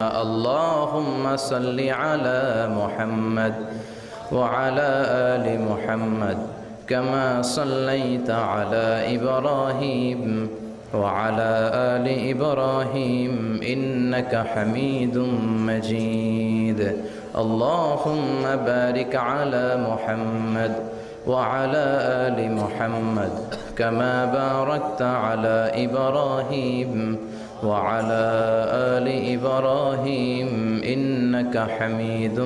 اللهم صل على محمد وعلى آل محمد كما صليت على إبراهيم وعلى آل إبراهيم إنك حميد مجيد. اللهم بارك على محمد وعلى آل محمد كما باركت على إبراهيم وعلى آل إبراهيم إنك حميد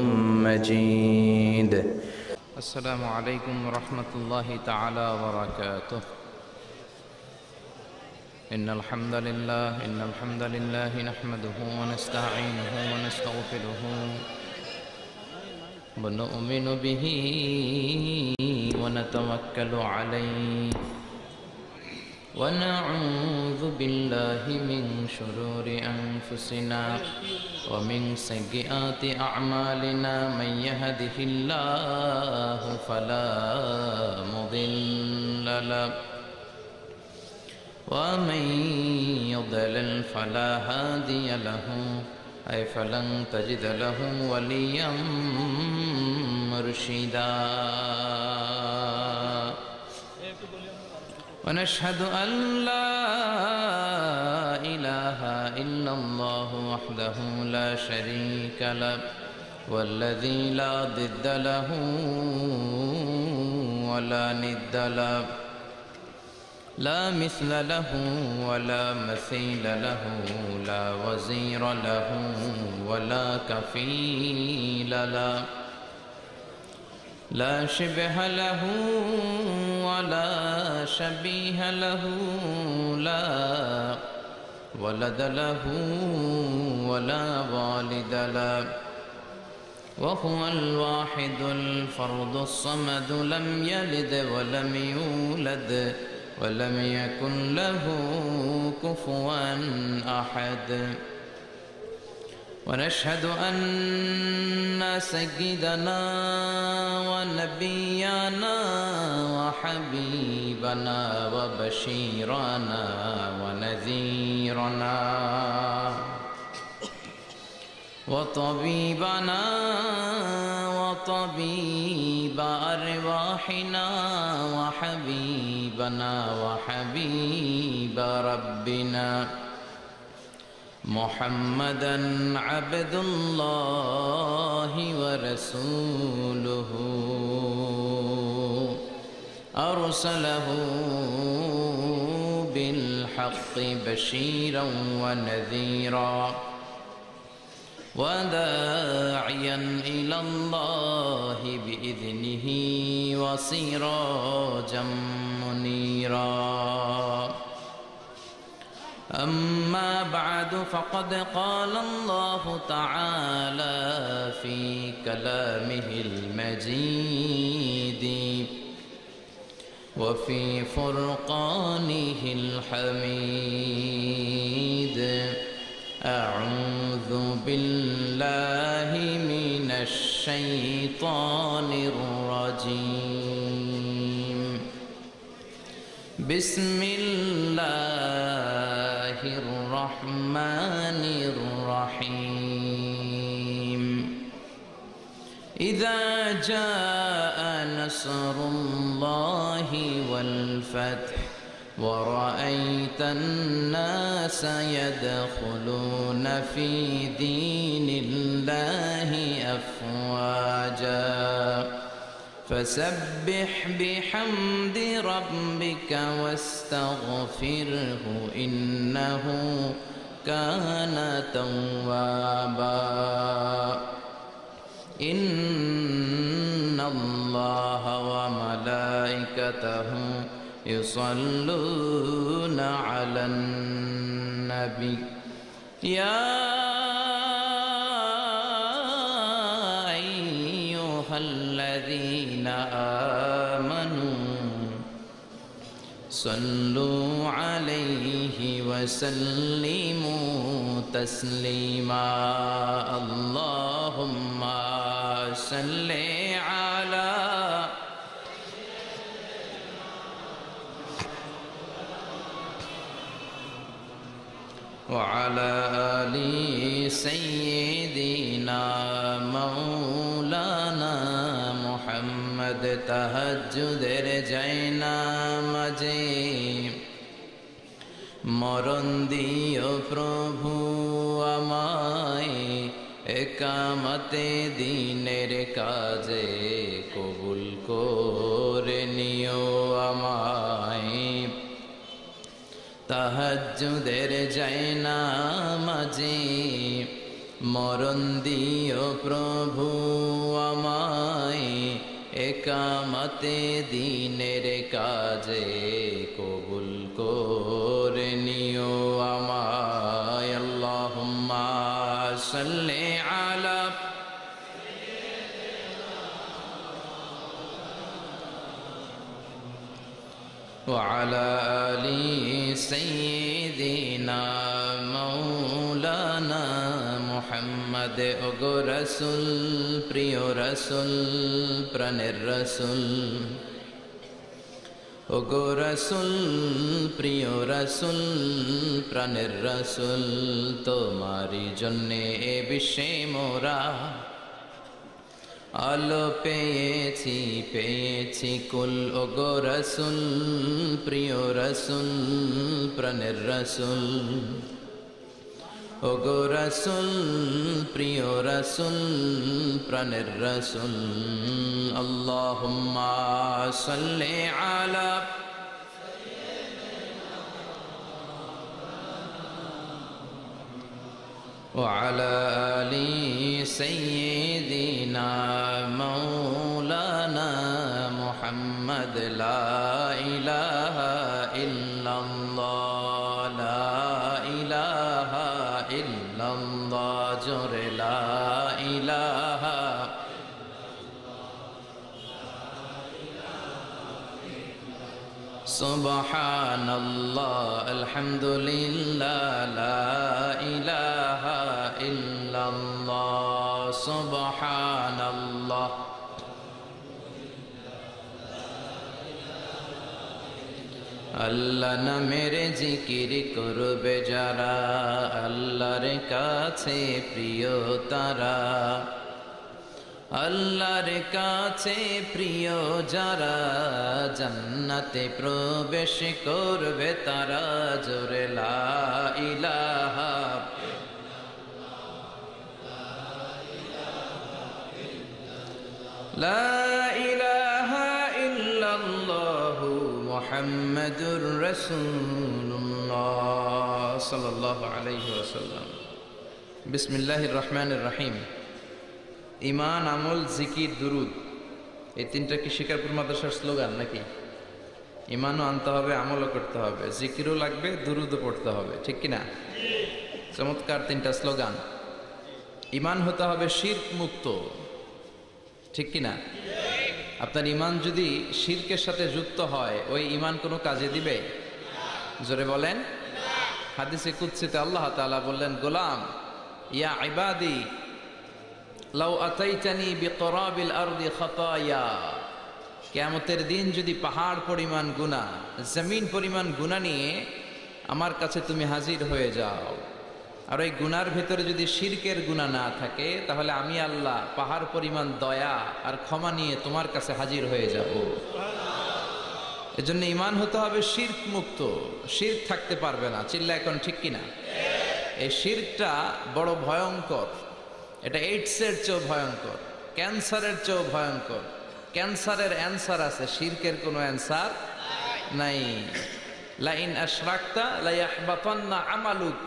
مجيد. السلام عليكم ورحمة الله تعالى وبركاته. إن الحمد لله نحمده ونستعينه ونستغفره ونؤمن به ونتوكل عليه ونعوذ بالله من شرور أنفسنا ومن سيئات أعمالنا. من يهده الله فلا مضل له ومن يضلل فلا هادي له أي فلن تجد له وليا مرشدا. ونشهد أن لا إله إلا الله وحده لا شريك له والذي لا ضد له ولا ند له لا مثل له ولا مثيل له لا وزير له ولا كفيل له لا شبه له ولا شبيه له لا ولد له ولا والد له وهو الواحد الفرد الصمد لم يلد ولم يولد ولم يكن له كفوا أحد. ونشهد أن سيدنا ونبينا وحبيبنا وبشيرنا ونذيرنا وطبيبنا وطبيب أرواحنا وحبيبنا وحبيب ربنا محمدًا عبد الله ورسوله أرسله بالحق بشيرا ونذيرا وداعيا إلى الله بإذنه وسراجا منيرا. أما بعد فقد قال الله تعالى في كلامه المجيد وفي فرقانه الحميد. أعوذ بالله من الشيطان الرجيم. بسم الله الرحمن الرحيم. إذا جاء نصر الله والفتح ورأيت الناس يدخلون في دين الله أفواجا فسبح بحمد ربك واستغفره إنه كان توابا. إن الله وملائكته يصلون على النبي يا أيها الذين آمنوا صلوا عليه وسلموا تسليما. اللهم صل على وعلى آل سيدنا مولانا محمد তাহাজ্জুদের জায়নামাজে মরণ দিও প্রভু আমায় একামতে দিনের কাজে কবুল করে নিও আমায় তাহাজ্জুদের জায়নামাজে মরণ দিও প্রভু আমায় একামতে দিনের কাজে কবুল করে নিও আমায় আল্লাহুম্মা সাল্লি আলা وعلى آل سيدنا مولانا محمد ওগো রাসূল প্রিয় রাসূল প্রাণের রাসূল ওগো রাসূল প্রিয় রাসূল প্রাণের রাসূল তোমারই জন্যে এ বিশ্বে মোরা আলো পেয়েছি পেয়েছি কুল ওগো রাসূল প্রিয় রাসূল প্রাণের রাসূল ওগো রাসূল প্রিয় রাসূল প্রাণের রাসূল আল্লাহুম্মা সাল্লি আলা وعلى آل سيدنا مولانا محمد لا إله إلا الله لا إله إلا الله جر لا إله سبحان الله الحمد لله لا إله إلا الله سبحان الله আল্লাহ নামের জিকির করবে যারা আল্লাহর কাছে প্রিয় তারা আল্লাহর কাছে প্রিয় যারা জান্নাতে প্রবেশ করবে তারা জোরে লা ইলাহা লা ইলাহা ইল্লাল্লাহু মুহাম্মাদুর রাসূলুল্লাহ সাল্লাল্লাহু আলাইহি ওয়াসাল্লাম বিসমিল্লাহির রহমানির রহিম ইমান আমল জিকির দুরুদ এই তিনটা কি শিকারপুর মাদ্রাসার স্লোগান নাকি? ইমানও আনতে হবে, আমলও করতে হবে, জিকিরও লাগবে, দুরুদও পড়তে হবে, ঠিক কিনা? চমৎকার তিনটা স্লোগান। ইমান হতে হবে শিরক মুক্ত, ঠিক কিনা? আপনার ইমান যদি শিরকের সাথে যুক্ত হয় ওই ইমান কোনো কাজে দিবে? জোরে বলেন। হাদিসে কুদসিতে আল্লাহ তাআলা বললেন, গোলাম ইয়া ইবাদি লাউ আতাইতানি বিকরাবিল আরদি খাতায়া, কিয়ামতের দিন যদি পাহাড় পরিমাণ গুনাহ, জমিন পরিমাণ গুনাহ নিয়ে আমার কাছে তুমি হাজির হয়ে যাও, আর ওই গুনার ভেতরে যদি শিরকের গুনাহ না থাকে, তাহলে আমি আল্লাহ পাহাড় পরিমাণ দয়া আর ক্ষমা নিয়ে তোমার কাছে হাজির হয়ে যাব। এজন্য ইমান হতে হবে শিরক মুক্ত, শিরক থাকতে পারবে না। চিল্লা এখন ঠিক কিনা? এই শিরকটা বড় ভয়ঙ্কর, এটা এইডসের চেয়েও ভয়ঙ্কর, ক্যান্সারের চেয়েও ভয়ঙ্কর। ক্যান্সারের অ্যান্সার আছে, শিরকের কোনো অ্যান্সার নাই। লাইন আশরাকতা লায়াহবাতান্না আমালুক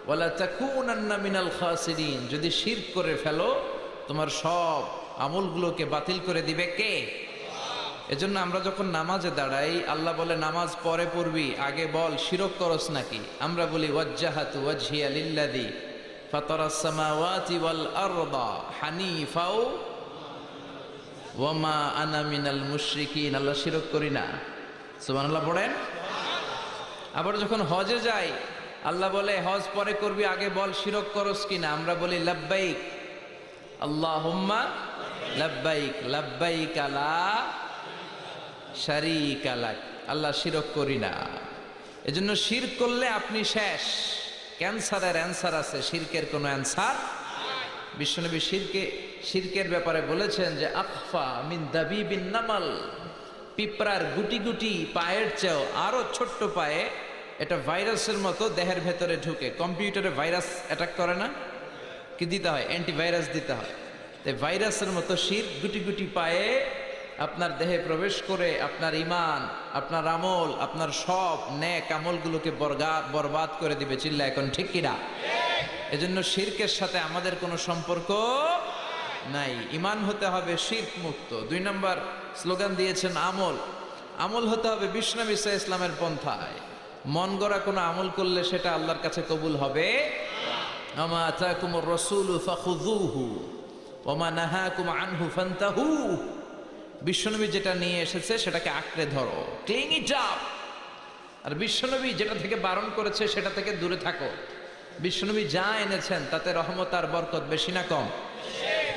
ওয়ালা তাকুনান্না মিনাল খাসিরিন, যদি শিরক করে ফেলো তোমার সব আমলগুলোকে বাতিল করে দিবে কে? এজন্য আমরা যখন নামাজে দাঁড়াই, আল্লাহ বলে নামাজ পরে পড়বি, আগে বল শিরক করস নাকি। আমরা বলি ওয়াজ্জাহাতু ওয়াজহিয়া লিল্লাযী ফাতারাস সামাওয়াতি ওয়াল আরদা হানিফাও ওয়া মা আনা মিনাল মুশরিকিন। আল্লাহ শিরক করি না, সুবহানাল্লাহ পড়েন। আবার যখন হজে যাই, আল্লাহ বলে হজ পরে করবি, আগে বল শিরক করস কিনা। আমরা বলি লাব্বাইক আল্লাহুম্মা লাব্বাইক লাব্বাইক লা শারীকা লাক। আল্লাহ শিরক করি না। এজন্য শিরক করলে আপনি শেষ, ক্যান্সারের অ্যান্সার আছে, শিরকের কোনো অ্যান্সার। বিশ্বনবী শিরকের ব্যাপারে বলেছেন যে আখফা মিন দাবিবিন নামাল, পিঁপড়ার গুটি গুটি পায়ের চেয়েও আরো ছোট্ট পায়ে, এটা ভাইরাসের মতো দেহের ভেতরে ঢুকে। কম্পিউটারে ভাইরাস অ্যাটাক করে না, কি দিতে হয়? অ্যান্টিভাইরাস দিতে হয়। তাই ভাইরাসের মতো শিরক গুটি গুটি পায়ে আপনার দেহে প্রবেশ করে আপনার ঈমান, আপনার আমল, আপনার সব নেক আমলগুলোকে বরবাদ করে দিবে। চিল্লা এখন ঠিক কিনা? এজন্য শিরকের সাথে আমাদের কোনো সম্পর্ক নাই। ঈমান হতে হবে শিরক মুক্ত। 2 নম্বর স্লোগান দিয়েছেন আমল। আমল হতে হবে বিশ্বনবী সাল্লাল্লাহু আলাইহি ইসলামের পন্থায়। মন গড়া কোনো আমল করলে সেটা আল্লাহর কাছে কবুল হবে। আমা আতাকুমুর রাসূলু ফাখুযুহু ওয়া মা নাহাকুম আনহু ফান্তাহু। বিশ্বনবী যেটা নিয়ে এসেছে সেটাকে আঁকড়ে ধরো, ক্লিং ইট আপ। আর বিশ্বনবী যেটা থেকে বারণ করেছে সেটা থেকে দূরে থাকো। বিশ্বনবী যা এনেছেন তাতে রহমত আর বরকত বেশি না কম?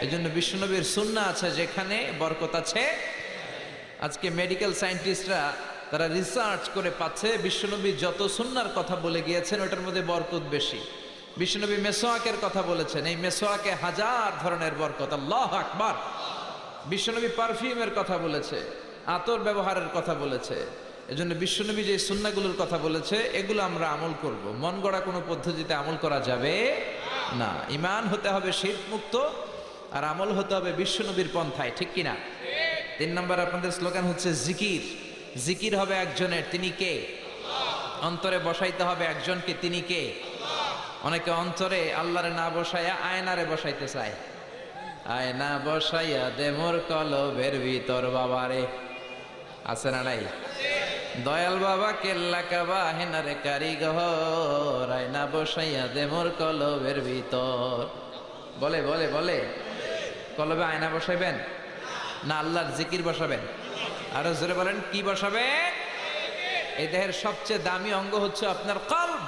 এজন্য বিশ্বনবীর সুন্নাহ আছে যেখানে বরকত আছে। আজকে মেডিকেল সায়েন্টিস্টরা তারা রিসার্চ করে পাচ্ছে বিশ্বনবী যত সুন্নাহর কথা বলে গিয়েছেন ওটার মধ্যে বরকত বেশি। বিশ্বনবী মেসওয়াকের কথা বলেছেন, এই মেসওয়াকে 1000 ধরনের বরকত। আল্লাহু আকবার। বিশ্বনবী পারফিউমের কথা বলেছে, আতর ব্যবহারের কথা বলেছে। এজন্য বিশ্বনবী যে সুন্নাহগুলোর কথা বলেছে এগুলো আমরা আমল করব। মন গড়া কোনো পদ্ধতিতে আমল করা যাবে না। ঈমান হতে হবে শিরক মুক্ত, আর আমল হতে হবে বিশ্বনবীর পন্থায়। ঠিক কিনা? 3 নম্বর আপনাদের স্লোগান হচ্ছে জিকির। জিকির হবে একজনের, তিনি কে? অন্তরে বসাইতে হবে একজনকে, তিনি কে? অনেকে অন্তরে আল্লাহরে না বসাইয়া আয়নারে বসাইতে চায়। আয়না বসাইয়া দে মোর কলবের ভিতর বাবারে, আছে না নাই? দয়াল বাবা কেল্লা কাবা হেনারে কারিগর, আয়না বসাইয়া দে মোর কলবের ভিতর। বলে বলে বলে কলবে আয়না বসাইবেন না আল্লাহর জিকির বসাবেন? আরো জোরে বলেন, কি বসাবে? এই দেহের সবচেয়ে দামি অঙ্গ হচ্ছে আপনার কলব।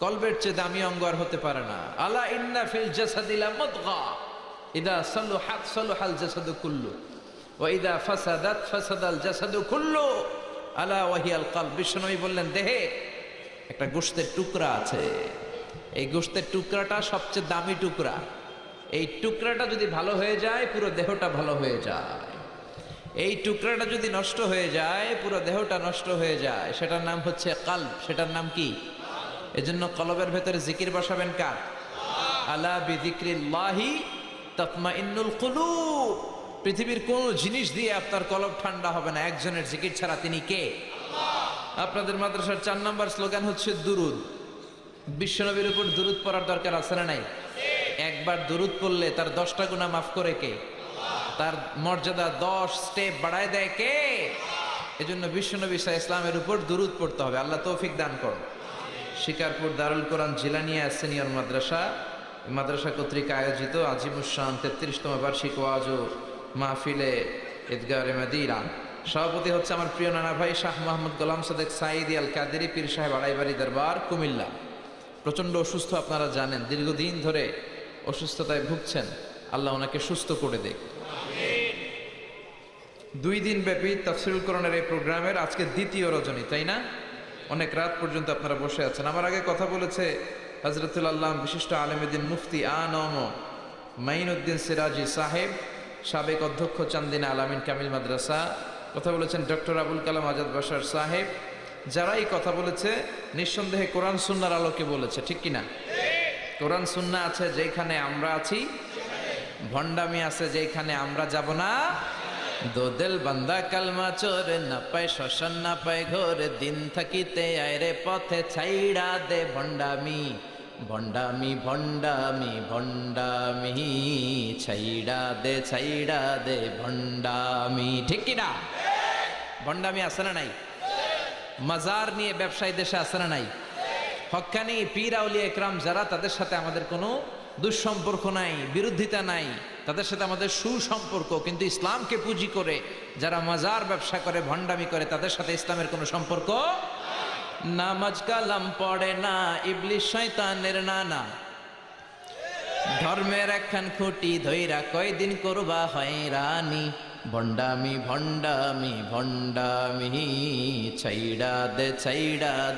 কলবের চেয়ে দামি অঙ্গ আর হতে পারে না। আলা ইন্না ফিল জাসাদি লামুদগা ইদা সালুহাত সালুহাল জাসাদু কুল্লু ওয়া ইদা ফাসাদাত ফাসাদাল জাসাদু কুল্লু আলা ওয়াহিয়াল কলব। বিশ্বনবী বললেন দেহে একটা গোশতের টুকরা আছে, এই গোশতের টুকরাটা সবচেয়ে দামি টুকরা। এই টুকরাটা যদি ভালো হয়ে যায় পুরো দেহটা ভালো হয়ে যায়। এই টুকরাটা যদি নষ্ট হয়ে যায় পুরো দেহটা নষ্ট হয়ে যায়। সেটার নাম হচ্ছে কলব। সেটার নাম কি? এজন্য কলবের ভেতরে জিকির বসাবেন কার? আলা বিযিক্রিল্লাহি তাতমাইন্নুল কুলুব। পৃথিবীর কোন জিনিস দিয়ে আপনার কলব ঠান্ডা হবে না একজনের জিকির ছাড়া। তিনি কে? আপনাদের মাদ্রাসার 4 নম্বর স্লোগান হচ্ছে দুরুদ। বিশ্বনবীর উপর দুরুদ পড়ার দরকার আছে না নাই? একবার দুরুদ পড়লে তার 10টা গুনাহ মাফ করে কে? তার মর্যাদা 10 স্টেপ বাড়ায় দেয় কে? এজন্য বিশ্বনবী সাল্লাল্লাহু আলাইহি ইসলামের উপর দুরুদ পড়তে হবে। আল্লাহ তৌফিক দান করুন। শিকারপুর দারুল কোরআন জিলানিয়া সিনিয়র মাদ্রাসা, মাদ্রাসা কর্তৃক আয়োজিত আজিমুশান 33তম বার্ষিক ওয়াজ ও মাহফিলে ঈদগাহে মদিনা। সভাপতি হচ্ছে আমার প্রিয় নানা ভাই শাহ মোহাম্মদ গোলাম সাদেক সাঈদী আল কাদেরী পীর সাহেব আড়াইবাড়ি দরবার কুমিল্লা। প্রচন্ড অসুস্থ, আপনারা জানেন, দীর্ঘদিন ধরে অসুস্থতায় ভুগছেন। আল্লাহ ওনাকে সুস্থ করে দেখ। 2 দিন ব্যাপী তাফসীরুল কোরআনের এই প্রোগ্রামের আজকে 2য় রজনী, তাই না? অনেক রাত পর্যন্ত আপনারা বসে আছেন। আমার আগে কথা বলেছে হযরতুল আল্লাহ বিশিষ্ট আলেমুদ্দিন মুফতি আনম মাইনুদ্দিন সিরাজি সাহেব, সাবেক অধ্যক্ষ চান্দিনা আলামিন কামিল মাদ্রাসা। কথা বলেছেন ডক্টর আবুল কালাম আজাদ বাশার সাহেব। যারাই কথা বলেছে নিঃসন্দেহে কোরআন সুন্নাহর আলোকে বলেছে। ঠিক কিনা? কোরআন সুন্নাহ আছে যেখানে আমরা আছি, ভণ্ডামি আছে যেখানে আমরা যাব না। দো দিল বান্দা কালমা চোর, না পায় শ্মশান না পায় ঘোর, দিন থাকিতে আয়রে পথে ছাইড়া দে ভণ্ডামি। ভণ্ডামি ভণ্ডামি ভণ্ডামি ছাইড়া দে ভণ্ডামি। ঠিক কিনা? ভণ্ডামি আছে না নাই? মাজার নিয়ে ব্যবসায়ী দেশে আছে না নাই? হক্কানি পীর আউলিয়া ইকরাম যারা, তাদের সাথে আমাদের কোনো দুঃসম্পর্ক নাই, বিরোধিতা নাই, তাদের সাথে আমাদের সুসম্পর্ক। কিন্তু ইসলামকে পুঁজি করে যারা মাজার ব্যবসা করে, ভণ্ডামি করে, তাদের সাথে ইসলামের কোনো সম্পর্ক। নামাজ কালাম পড়ে না, ইবলিশ শয়তানের নানা, ধর্মের একখান খুঁটি ধইরা কয়দিন করবা হয়রানি। ভণ্ডামি ভণ্ডামি ভণ্ডামি ছাইড়া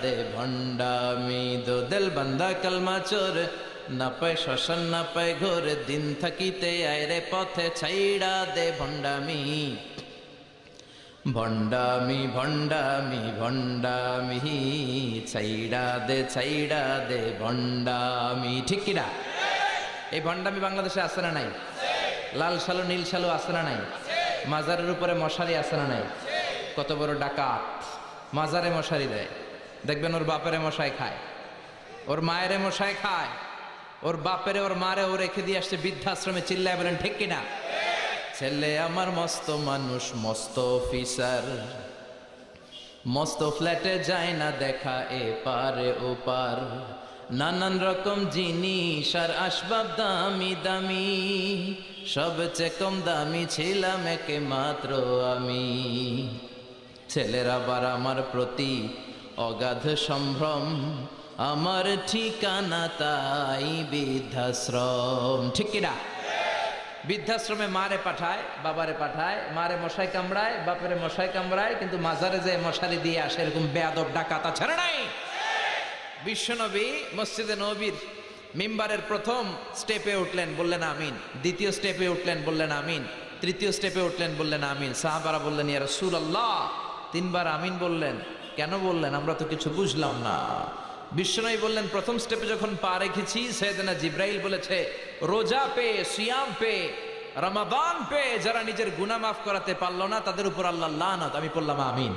দে ভণ্ডামি দো দিল বান্দা কলমা চোর না পায় শ্মশান না পায় ঘোর দিন থাকিতে আয়রে পথে ছাইড়া দে ভণ্ডামি ভণ্ডামি ভণ্ডামি ভণ্ডামি ছাইড়া দে ভণ্ডামি ঠিক কিনা? এই ভণ্ডামি বাংলাদেশে আছে না নাই? লাল সালু নীল সালু আছে না নাই? মাজারের উপরে মশারি আছে না নাই? কত বড় ডাকাত মাজারে মশারি দেয়, দেখবেন ওর বাপেরে মশাই খায়, ওর মায়েরে মশাই খায়, ওর বাপেরে ওর মারে ও রেখে দিয়ে আসছে বৃদ্ধাশ্রমে। চিল্লায় বলেন ঠিক কিনা? ছেলে আমার মস্ত মানুষ মস্ত অফিসার, মস্ত ফ্ল্যাটে যায় না দেখা এ পারে ও পার, নানান রকম জিনিস আর আসবাব দামি দামি, সবচেয়ে কম দামি ছিলাম একে মাত্র আমি। ছেলের আবার আমার প্রতি অগাধ সম্ভ্রম, আমার ঠিকানা তাই বৃদ্ধাশ্রম। ঠিক কিনা? বৃদ্ধাশ্রমে মারে পাঠায় বাবারে পাঠায়, মারে মশাই কামড়ায় বাপেরে মশাই কামড়ায়, কিন্তু মাজারে যে মশারি দিয়ে আসে এরকম বেয়াদব ডাকাতা ছাড়া নাই। বিশ্বনবী মসজিদে নববীর মিম্বারের প্রথম স্টেপে উঠলেন, বললেন আমিন। দ্বিতীয় স্টেপে উঠলেন, বললেন আমিন। তৃতীয় স্টেপে উঠলেন, বললেন আমিন। সাহাবারা বললেন ইয়া রাসূলুল্লাহ, তিনবার আমিন বললেন, কেন বললেন? আমরা তো কিছু বুঝলাম না। বিশ্বনবী বললেন, প্রথম স্টেপে যখন পা রেখেছি সাইয়েদনা জিব্রাইল বলেছে রোজা পে, সিয়াম পে, রমাদান পে যারা নিজের গুনাহ মাফ করাতে পারলো না তাদের উপর আল্লাহ লানত। আমি বললাম আমিন।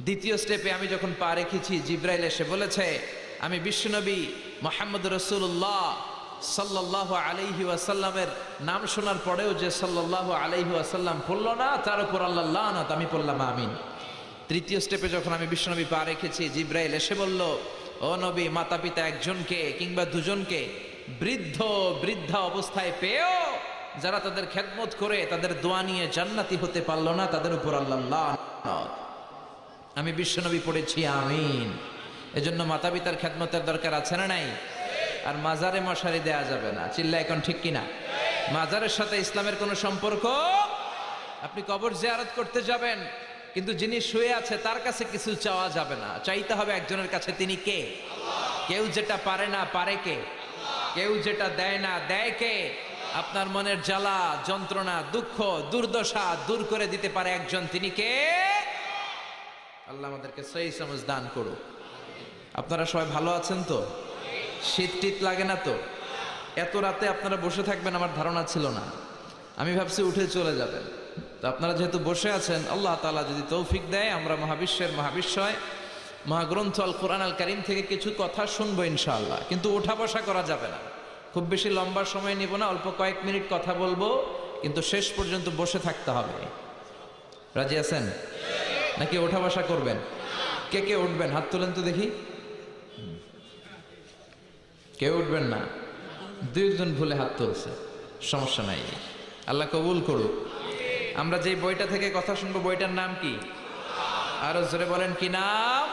দ্বিতীয় স্টেপে আমি যখন পা রেখেছি জিব্রাইল এসে বলেছে আমি বিশ্বনবী মুহাম্মদ রাসূলুল্লাহ সাল্লাল্লাহু আলাইহি ওয়াসাল্লামের নাম শোনার পরেও যে সাল্লাল্লাহু আলাইহি ওয়াসাল্লাম পড়ল না তার উপর আল্লাহ লানত। আমি বললাম আমিন। তৃতীয় স্টেপে যখন আমি বিশ্বনবী পা রেখেছি জিব্রাইল এসে বলল ও নবী, মাতা পিতা একজনকে কিংবা দুজনকে বৃদ্ধা অবস্থায় পেয়েও যারা তাদের খেদমত করে তাদের দোয়া নিয়ে জান্নাতি হতে পারলো না তাদের উপর আল্লাহ লানত। আমি বিশ্বনবী পড়েছি আমিন। এজন্য মাতা পিতার খেদমতের দরকার আছে না নাই? আর মাজারে মশারি দেয়া যাবে না। চিল্লা এখন ঠিক কিনা? মাজারের সাথে ইসলামের কোনো সম্পর্ক। আপনি কবর জিয়ারত করতে যাবেন, কিন্তু যিনি শুয়ে আছে তার কাছে কিছু চাওয়া যাবে না, চাইতে হবে একজনের কাছে। তিনি কে? কেউ যেটা পারে না পারে কে? কেউ যেটা দেয় না দেয় কে? আপনার মনের জ্বালা যন্ত্রণা দুঃখ দুর্দশা দূর করে দিতে পারে একজন, তিনি কে? আল্লাহ আমাদেরকে সহি সমঝ দান করুক। আপনারা সবাই ভালো আছেন তো? শীত টিত লাগে না তো? এত রাতে আপনারা বসে থাকবেন আমার ধারণা ছিল না। আমি ভাবছি উঠে চলে যাবেন। তো আপনারা যেহেতু বসে আছেন, আল্লাহ তাআলা যদি তৌফিক দেয় আমরা মহাবিশ্বের মহাবিশ্বয় মহাগ্রন্থ আল কোরআন আল কারীম থেকে কিছু কথা শুনবো ইনশাআল্লাহ। কিন্তু ওঠা বসা করা যাবে না। খুব বেশি লম্বা সময় নিব না, অল্প কয়েক মিনিট কথা বলবো, কিন্তু শেষ পর্যন্ত বসে থাকতে হবে। রাজি আছেন নাকি ওঠা বসা করবেন? কে কে উঠবেন হাত তোলেন তো দেখি। কেউ উঠবেন না? দুইজন ভুলে হাত তুলছে, সমস্যা নাই, আল্লাহ কবুল করুক। আমরা যে বইটা থেকে কথা শুনবো বইটার নাম কি? আরো জোরে বলেন কি নাম?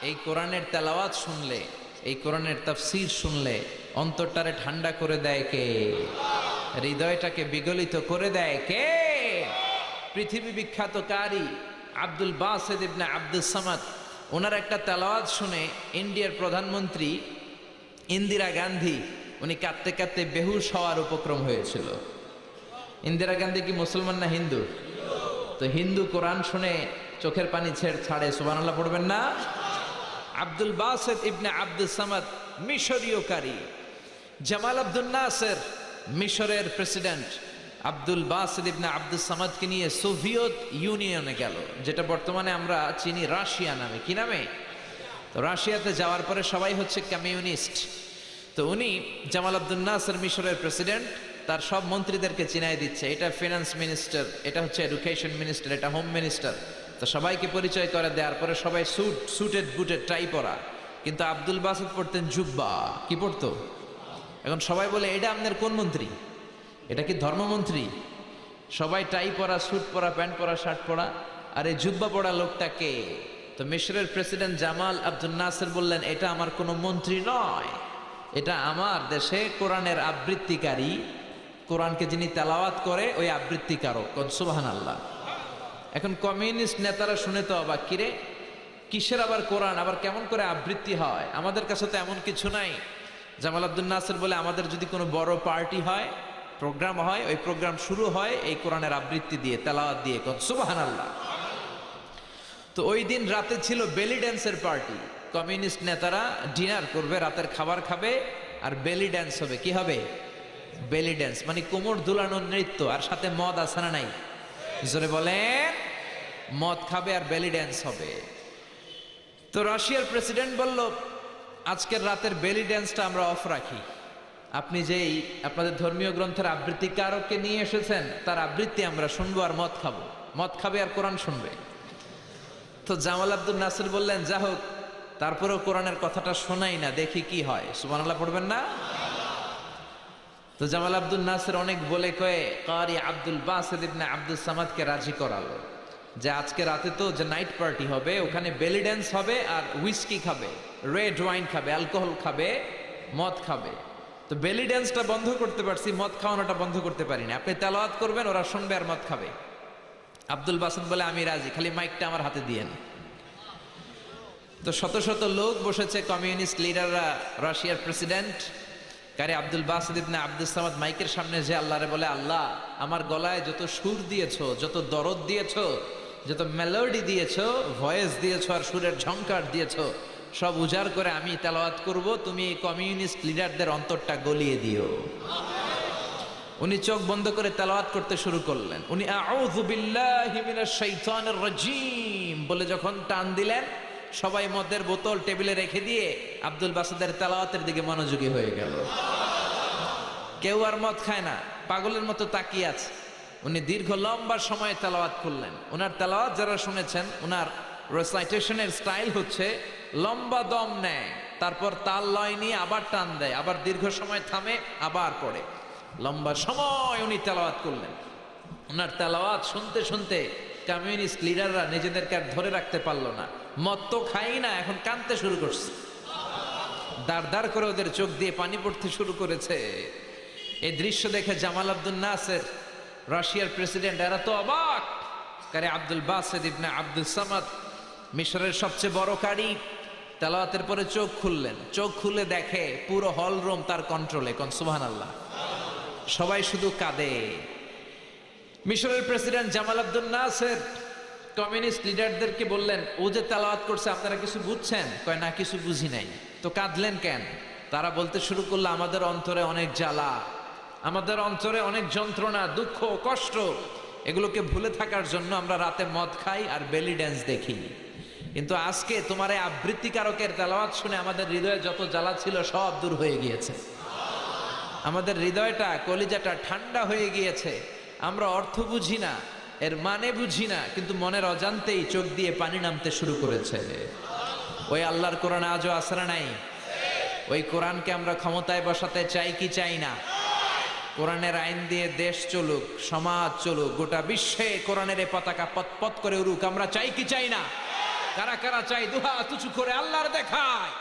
এই কোরআনের তেলাওয়াত শুনলে, এই কোরআনের তাফসীর শুনলে অন্তরটারে ঠান্ডা করে দেয় কে? হৃদয়টাকে বিগলিত করে দেয় কে? পৃথিবী বিখ্যাত কারি আব্দুল বাসিত ইবনে আব্দুস সামাদ, ওনার একটা তেলাওয়াত শুনে ইন্ডিয়ার প্রধানমন্ত্রী ইন্দিরা গান্ধী উনি কাঁদতে কাঁদতে বেহুশ হওয়ার উপক্রম হয়েছিল। ইন্দিরা গান্ধী কি মুসলমান না হিন্দু? তো হিন্দু কোরআন শুনে চোখের পানি ছাড়ে, সুবহানাল্লাহ পড়বেন না? আব্দুল বাসিত ইবনে আব্দুস সামাদ মিশরীয় কারি। জামাল আব্দুল নাসের মিশরের প্রেসিডেন্ট আব্দুল বাসিত ইবনে আব্দুস সামাদকে নিয়ে সোভিয়েত ইউনিয়নে গেল, যেটা বর্তমানে আমরা চিনি রাশিয়া নামে। কি নামে? তো রাশিয়াতে যাওয়ার পরে সবাই হচ্ছে কমিউনিস্ট। তো উনি জামাল আব্দুল নাসের মিশরের প্রেসিডেন্ট, তার সব মন্ত্রীদেরকে চিনাই দিচ্ছে, এটা ফিনান্স মিনিস্টার, এটা হচ্ছে এডুকেশন মিনিস্টার, এটা হোম মিনিস্টার। তো সবাইকে পরিচয় করে দেওয়ার পরে সবাই সুটেড বুটেড টাই পরা, কিন্তু আব্দুল বাসিত পড়তেন জুব্বা। কি পড়তো? এখন সবাই বলে এটা আপনার কোন মন্ত্রী? এটা কি ধর্মমন্ত্রী? সবাই টাই পরা, স্যুট পরা, প্যান্ট পরা, শার্ট পরা, আর এই জুব্বা পরা লোকটা কে? তো মিশরের প্রেসিডেন্ট জামাল আব্দুল নাসের বললেন এটা আমার কোনো মন্ত্রী নয়, এটা আমার দেশে কোরআনের আবৃত্তিকারী, কোরআনকে যিনি তেলাওয়াত করে ওই আবৃত্তিকারক, সুবহানাল্লাহ। এখন কমিউনিস্ট নেতারা শুনে তো অবাক, কিরে কিসের আবার কোরআন, আবার কেমন করে আবৃত্তি হয়? আমাদের কাছে তো এমন কিছু নাই। জামাল আব্দুল নাসির বলে, আমাদের যদি কোনো বড় পার্টি হয়, প্রোগ্রাম হয়, ওই প্রোগ্রাম শুরু হয় এই কোরআনের আবৃত্তি দিয়ে, তেলাওয়াত দিয়ে, সুবহানাল্লাহ। তো ওই দিন রাতে ছিল বেলি ড্যান্সের পার্টি। কমিউনিস্ট নেতারা ডিনার করবে, রাতের খাবার খাবে, আর বেলি ড্যান্স হবে। কি হবে? বেলি ড্যান্স মানে কোমর দুলানোর নৃত্য, আর সাথে মদ আছে না নাই? জোরে বলেন। মদ খাবে আর বেলি ড্যান্স হবে। তো রাশিয়ার প্রেসিডেন্ট বলল, আজকের রাতের বেলি ড্যান্সটা আমরা অফ রাখি। আপনি যেই আপনাদের ধর্মীয় গ্রন্থের আবৃত্তিকারককে নিয়ে এসেছেন তার আবৃত্তি আমরা শুনবো আর মদ খাবো। মদ খাবে আর কোরআন শুনবে। তো জামাল আব্দুল নাসির বললেন, যা হোক, তারপরেও কোরআনের কথাটা শোনাই না, দেখি কি হয়। সুবহানাল্লাহ পড়বেন না? তো জামাল আব্দুল নাসির অনেক বলে কয়ে কারি আব্দুল বাসিত ইবনে আব্দুল সামাদকে রাজি করালো যে আজকে রাতে তো যে নাইট পার্টি হবে, ওখানে বেলি ড্যান্স হবে আর হুইস্কি খাবে, রেড ওয়াইন খাবে, অ্যালকোহল খাবে, মদ খাবে। তো বেলি ড্যান্সটা বন্ধ করতে পারছি, মদ খাওয়ানোটা বন্ধ করতে পারি না। আপনি তেলাওয়াত করবেন, ওরা শুনবে আর মদ খাবে। আব্দুল বাসিত বলে, আমি রাজি, খালি মাইকটা আমার হাতে দিয়েন। তো শত শত লোক বসেছে, কমিউনিস্ট লিডাররা, রাশিয়ার প্রেসিডেন্ট কারি আব্দুল বাসিত ইবনে আব্দুল সামাদ মাইকের সামনে যে আল্লাহরে বলে, আল্লাহ আমার গলায় যত সুর দিয়েছো, যত দরদ দিয়েছো, যত মেলোডি দিয়েছো, ভয়েস দিয়েছো, আর সুরের ঝংকার দিয়েছো, সব উজাড় করে আমি তেলাওয়াত করব, তুমি এই কমিউনিস্ট লিডারদের অন্তরটা গলিয়ে দিও। উনি চোখ বন্ধ করে তেলাওয়াত করতে শুরু করলেন। উনি আউযু বিল্লাহি মিনাশ শাইতানির রাজীম বলে যখন টান দিলেন, সবাই মদের বোতল টেবিলে রেখে দিয়ে আব্দুল বাসিতের তেলাওয়াতের দিকে মনোযোগী হয়ে গেল। কেউ আর মদ খায় না, পাগলের মতো তাকিয়ে আছে। উনি দীর্ঘ লম্বা সময় তেলাওয়াত করলেন। ওনার তেলাওয়াত যারা শুনেছেন, ওনার রেসাইটেশনের স্টাইল হচ্ছে লম্বা দম নেয়, তারপর তাল লয় নিয়ে আবার টান দেয়, আবার দীর্ঘ সময় থামে, আবার পড়ে। লম্বা সময় উনি তেলাওয়াত করলেন। ওনার তেলাওয়াত শুনতে শুনতে কমিউনিস্ট লিডাররা নিজেদেরকে আর ধরে রাখতে পারলো না। মদ তো খাই না, এখন কাঁদতে শুরু করছে। দাঁড় দাঁড় করে ওদের চোখ দিয়ে পানি পড়তে শুরু করেছে। এই দৃশ্য দেখে জামাল আব্দুল নাসির, রাশিয়ার প্রেসিডেন্ট, এরা তো অবাক। কারি আব্দুল বাসিত ইবনে আব্দুল সামাদ, মিশরের সবচেয়ে বড় কারি, তেলাওয়াতের পরে চোখ খুললেন। চোখ খুলে দেখে পুরো হল রুম তার কন্ট্রোলে। কোন সুবহানাল্লাহ। সবাই শুধু কাঁদে। মিশরের প্রেসিডেন্ট জামাল আব্দুল নাসির কমিউনিস্ট লিডারদেরকে বললেন, ও যে তেলাওয়াত করছে আপনারা কিছু বুঝছেন? কয় না, কিছু বুঝি নাই। তো কাঁদলেন কেন? তারা বলতে শুরু করলো, আমাদের অন্তরে অনেক জ্বালা, আমাদের অন্তরে অনেক যন্ত্রণা, দুঃখ, কষ্ট, এগুলোকে ভুলে থাকার জন্য আমরা রাতে মদ খাই আর বেলি ড্যান্স দেখি। কিন্তু আজকে তোমার এই আবৃত্তিকারকের তেলাওয়াত শুনে আমাদের হৃদয়ে যত জ্বালা ছিল সব দূর হয়ে গিয়েছে। আমাদের হৃদয়টা, কলিজাটা ঠান্ডা হয়ে গিয়েছে। আমরা অর্থ বুঝি না, এর মানে বুঝি না, কিন্তু মনের অজান্তেই চোখ দিয়ে পানি নামতে শুরু করেছে। ওই আল্লাহর কোরআন আজও আসরা নাই? ওই কোরআনকে আমরা ক্ষমতায় বসাতে চাই কি চাই না? কোরআনের আইন দিয়ে দেশ চলুক, সমাজ চলুক, গোটা বিশ্বে কোরআনের পতাকা পতপত করে উড়ুক, আমরা চাই কি চাই না? কারা কারা চাই? দুহাত উঁচু করে আল্লাহর দেখায়।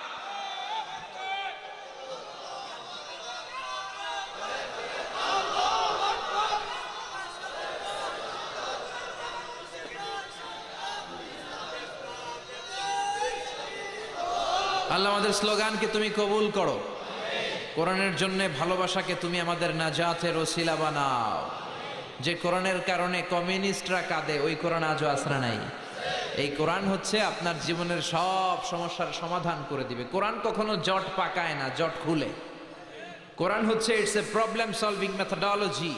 আল্লাহ আমাদের স্লোগানকে তুমি কবুল করো। কোরআনের জন্য ভালোবাসাকে তুমি আমাদের নাজাতের ওসিলা বানাও। যে কোরআনের কারণে কমিউনিস্টরা কাঁদে, ওই কোরআন আজও আসরা নাই। এই কোরআন হচ্ছে আপনার জীবনের সব সমস্যার সমাধান করে দিবে। কোরআন কখনো জট পাকায় না, জট খুলে। কোরআন হচ্ছে it's a problem solving methodology.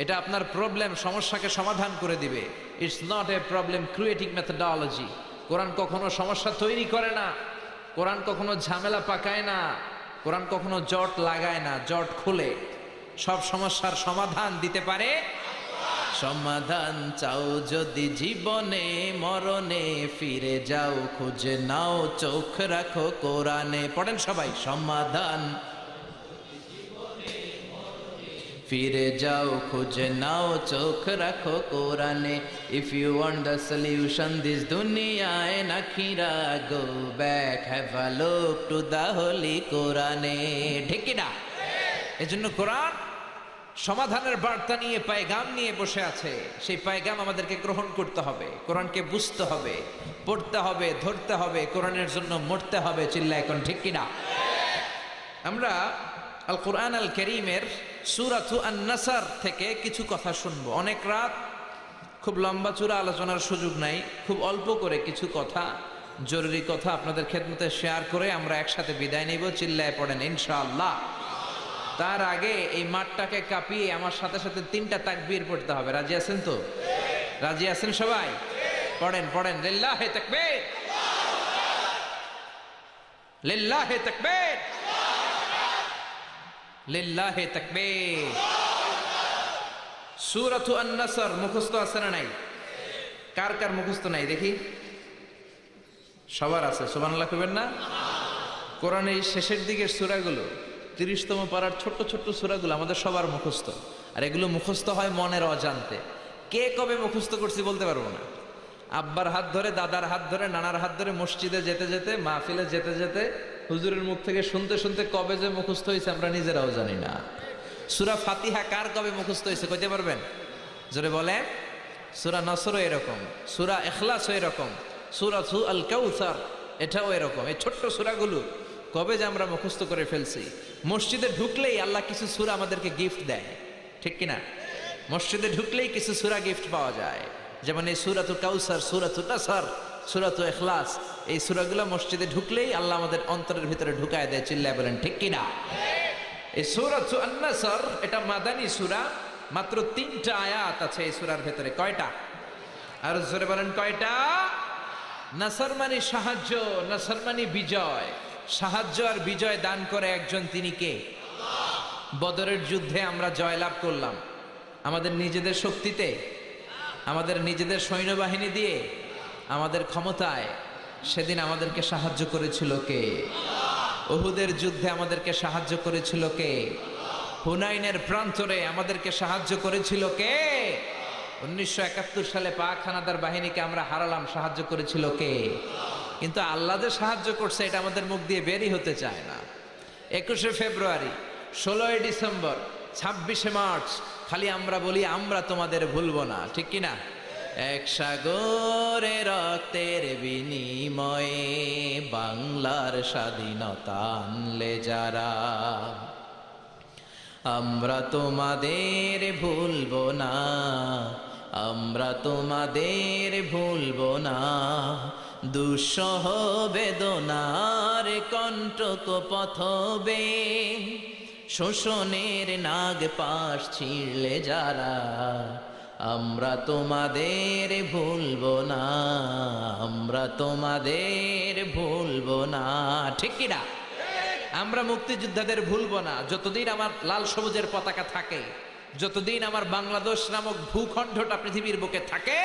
এটা আপনার প্রবলেম, সমস্যাকে সমাধান করে দিবে। It's not a problem creating methodology. কোরআন কখনো সমস্যা তৈরি করে না, কোরআন কখনো ঝামেলা পাকায় না, কোরআন কখনো জট লাগায় না, জট খুলে সব সমস্যার সমাধান দিতে পারে। সমাধান চাও যদি জীবনে মরণে, ফিরে যাও খুঁজে নাও, চোখ রাখো কোরআনে। পড়েন সবাই, সমাধান ফিরে যাও খুঁজে নাও, চোখ রাখো কোরআনে। If you want the solution this দুনিয়ায় নাখিরা, go back, have a look to the holy কোরআনে। ঠিক কি না? এজন্য কোরআন সমাধানের বার্তা নিয়ে পায়গাম নিয়ে বসে আছে। সেই পায়গাম আমাদেরকে গ্রহণ করতে হবে, কোরআনকে বুঝতে হবে, পড়তে হবে, ধরতে হবে, কোরআনের জন্য মরতে হবে। চিল্লা এখন ঠিক কিনা? আমরা আল কোরআন আল কারীমের সূরাতু আন-নাসর থেকে কিছু কথা শুনবো। অনেক রাত, খুব লম্বা চূড়া আলোচনার সুযোগ নাই, খুব অল্প করে কিছু কথা, জরুরি কথা আপনাদের খেদমতে শেয়ার করে আমরা একসাথে বিদায় নিব। চিল্লায় পড়েন ইনশাআল্লাহ। তার আগে এই মাঠটাকে কাঁপিয়ে আমার সাথে সাথে 3টা তাকবীর পড়তে হবে। রাজি আছেন তো? রাজি আছেন সবাই? পড়েন পড়েন। লিল্লাহি তাকবীর, লিল্লাহি তাকবীর, লিল্লাহি তাকবীর। সূরাতু আন-নাসর মুখস্থ আছে না নাই? কার কার মুখস্থ নাই দেখি? সবার আছে, সুবহানাল্লাহ কইবেন না? কোরআনের শেষের দিকের সূরাগুলো, 30তম পারার ছোট্ট ছোট্ট সূরাগুলো আমাদের সবার মুখস্থ। আর এগুলো মুখস্থ হয় মনের অজান্তে। কে কবে মুখস্থ করছি বলতে পারবো না। আব্বার হাত ধরে, দাদার হাত ধরে, নানার হাত ধরে মসজিদে যেতে যেতে, মাহফিলে যেতে যেতে, হুজুরের মুখ থেকে শুনতে শুনতে কবে যে মুখস্থ হয়েছে আমরা নিজেরাও জানি না। সূরা ফাতিহা কার কবে মুখস্থ হয়েছে কইতে পারবেন? জোরে বলেন। সূরা নসরও এরকম, সূরা ইখলাসও এরকম, সূরাতু আল কাউসার এটাও এরকম। এই ছোট্ট সূরাগুলো কবে যে আমরা মুখস্থ করে ফেলছি। মসজিদে ঢুকলেই আল্লাহ কিছু সূরা আমাদেরকে গিফট দেয়, ঠিক কিনা? মসজিদে ঢুকলেই কিছু সূরা গিফট পাওয়া যায়। যেমন এই সূরাতুল কাউসার, সূরাতুন নাসর, সূরাতুল ইখলাস, এই সূরাগুলো মসজিদে ঢুকলেই আল্লাহ আমাদের অন্তরের ভিতরে ঢুকায় দেয়। চিল্লায় বলেন ঠিক কিনা? এই সূরাতু আন-নাসর এটা মাদানী সূরা, মাত্র 3টা আয়াত আছে এই সূরার ভিতরে। কয়টা? আর জোরে বলেন কয়টা? নাসর মানে সাহায্য, নাসর মানে বিজয়। সাহায্য আর বিজয় দান করে একজন, তিনি কে? বদরের যুদ্ধে আমরা জয়লাভ করলাম আমাদের নিজেদের শক্তিতে, আমাদের নিজেদের সৈন্যবাহিনী দিয়ে, আমাদের ক্ষমতায়। সেদিন আমাদেরকে সাহায্য করেছিল কে? উহুদের যুদ্ধে আমাদেরকে সাহায্য করেছিল কে? হুনাইনের প্রান্তরে আমাদেরকে সাহায্য করেছিল কে? 1971 সালে পাক হানাদার বাহিনীকে আমরা হারালাম, সাহায্য করেছিল কে? কিন্তু আল্লাহ যে সাহায্য করছে এটা আমাদের মুখ দিয়ে বেরই হতে চায় না। 21শে ফেব্রুয়ারি, 16ই ডিসেম্বর, 26শে মার্চ খালি আমরা বলি আমরা তোমাদের ভুলবো না, ঠিক কিনা? এক সাগরে রক্তের বিনিময়ে বাংলার স্বাধীনতা আনলে যারা, আমরা তোমাদের ভুলবো না, আমরা তোমাদের ভুলবো না। দুঃসহ বেদনার কণ্টক পথবে, শোষণের নাগ পাশ ছিঁড়লে যারা, আমরা তোমাদের ভুলবো না, আমরা তোমাদের ভুলবো না, ঠিক কিনা? আমরা মুক্তিযোদ্ধাদের ভুলবো না। যতদিন আমার লাল সবুজের পতাকা থাকে, যতদিন আমার বাংলাদেশ নামক ভূখণ্ডটা পৃথিবীর বুকে থাকে,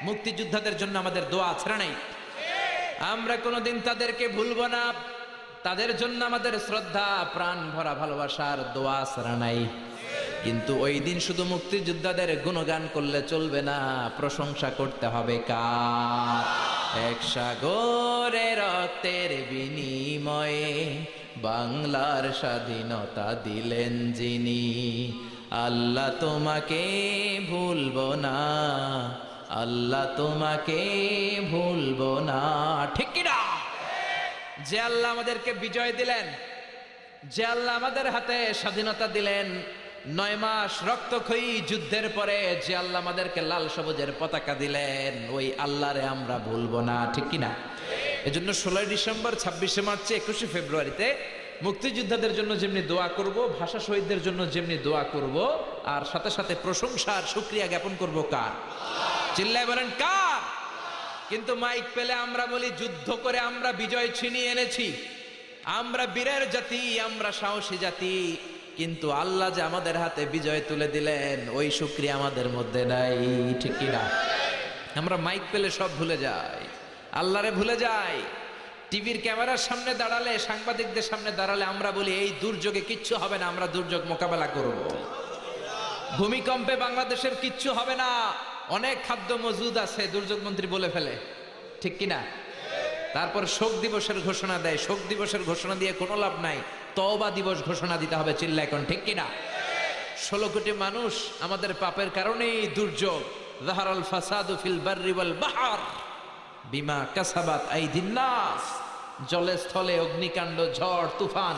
মুক্তিযোদ্ধাদের জন্য আমাদের দোয়া আছে না নাই? আমরা কোনোদিন তাদেরকে ভুলবো না। তাদের জন্য আমাদের শ্রদ্ধা, প্রাণ ভরা ভালোবাসার দোয়া আছে না নাই? কিন্তু ওই দিন শুধু মুক্তিযোদ্ধাদের গুণগান করলে চলবে না, প্রশংসা করতে হবে কার? এক সাগরে রক্তের বিনিময়ে বাংলার স্বাধীনতা দিলেন যিনি, আল্লাহ তোমাকে ভুলবো না, আল্লাহ তোমাকে ভুলবো না, ঠিক কিনা? যে আল্লাহ আমাদেরকে বিজয় দিলেন, যে আল্লাহ আমাদের হাতে স্বাধীনতা দিলেন, 9 মাস রক্তক্ষয়ী যুদ্ধের পরে যে আল্লাহ আমাদেরকে লাল সবুজের পতাকা দিলেন, ওই আল্লাহরে আমরা ভুলবো না, ঠিক কিনা? এজন্য 16ই ডিসেম্বর, 26শে মার্চে, 21শে ফেব্রুয়ারিতে মুক্তিযোদ্ধাদের জন্য যেমনি দোয়া করব, ভাষা শহীদদের জন্য যেমনি দোয়া করব, আর সাথে সাথে প্রশংসা আর শুকরিয়া জ্ঞাপন করব কার? চিল্লায় বলেন কার? কিন্তু মাইক পেলে আমরা বলি যুদ্ধ করে আমরা বিজয় ছিনিয়ে এনেছি, আমরা বীরের জাতি, আমরা সাহসী জাতি। কিন্তু আল্লাহ যে আমাদের হাতে বিজয় তুলে দিলেন, ওই শুকরিয়া আমাদের মধ্যে নাই, ঠিক কিনা? আমরা মাইক পেলে সব ভুলে যাই, আল্লাহরে ভুলে যাই। টিভির ক্যামেরার সামনে দাঁড়ালে, সাংবাদিকদের সামনে দাঁড়ালে আমরা বলি এই দুর্যোগে কিচ্ছু হবে না, আমরা দুর্যোগ মোকাবেলা করব। ভূমিকম্পে বাংলাদেশের কিচ্ছু হবে না, অনেক খাদ্য মজুদ আছে, দুর্যোগ মন্ত্রী বলে ফেলে, ঠিক কিনা? তারপর শোক দিবসের ঘোষণা দেয়, শোক দিবসের ঘোষণা দিয়ে কোনো লাভ নাই, তওবা দিবস ঘোষণা দিতে হবে। চিল্লা এখন ঠিক কিনা? 16 কোটি মানুষ আমাদের পাপের কারণেই দুর্যোগ। যাহারাল ফাসাদু ফিল বাররি ওয়াল বাহর বিমা কাসাবাত আইদিন নাস। জলে স্থলে অগ্নিকাণ্ড, ঝড় তুফান,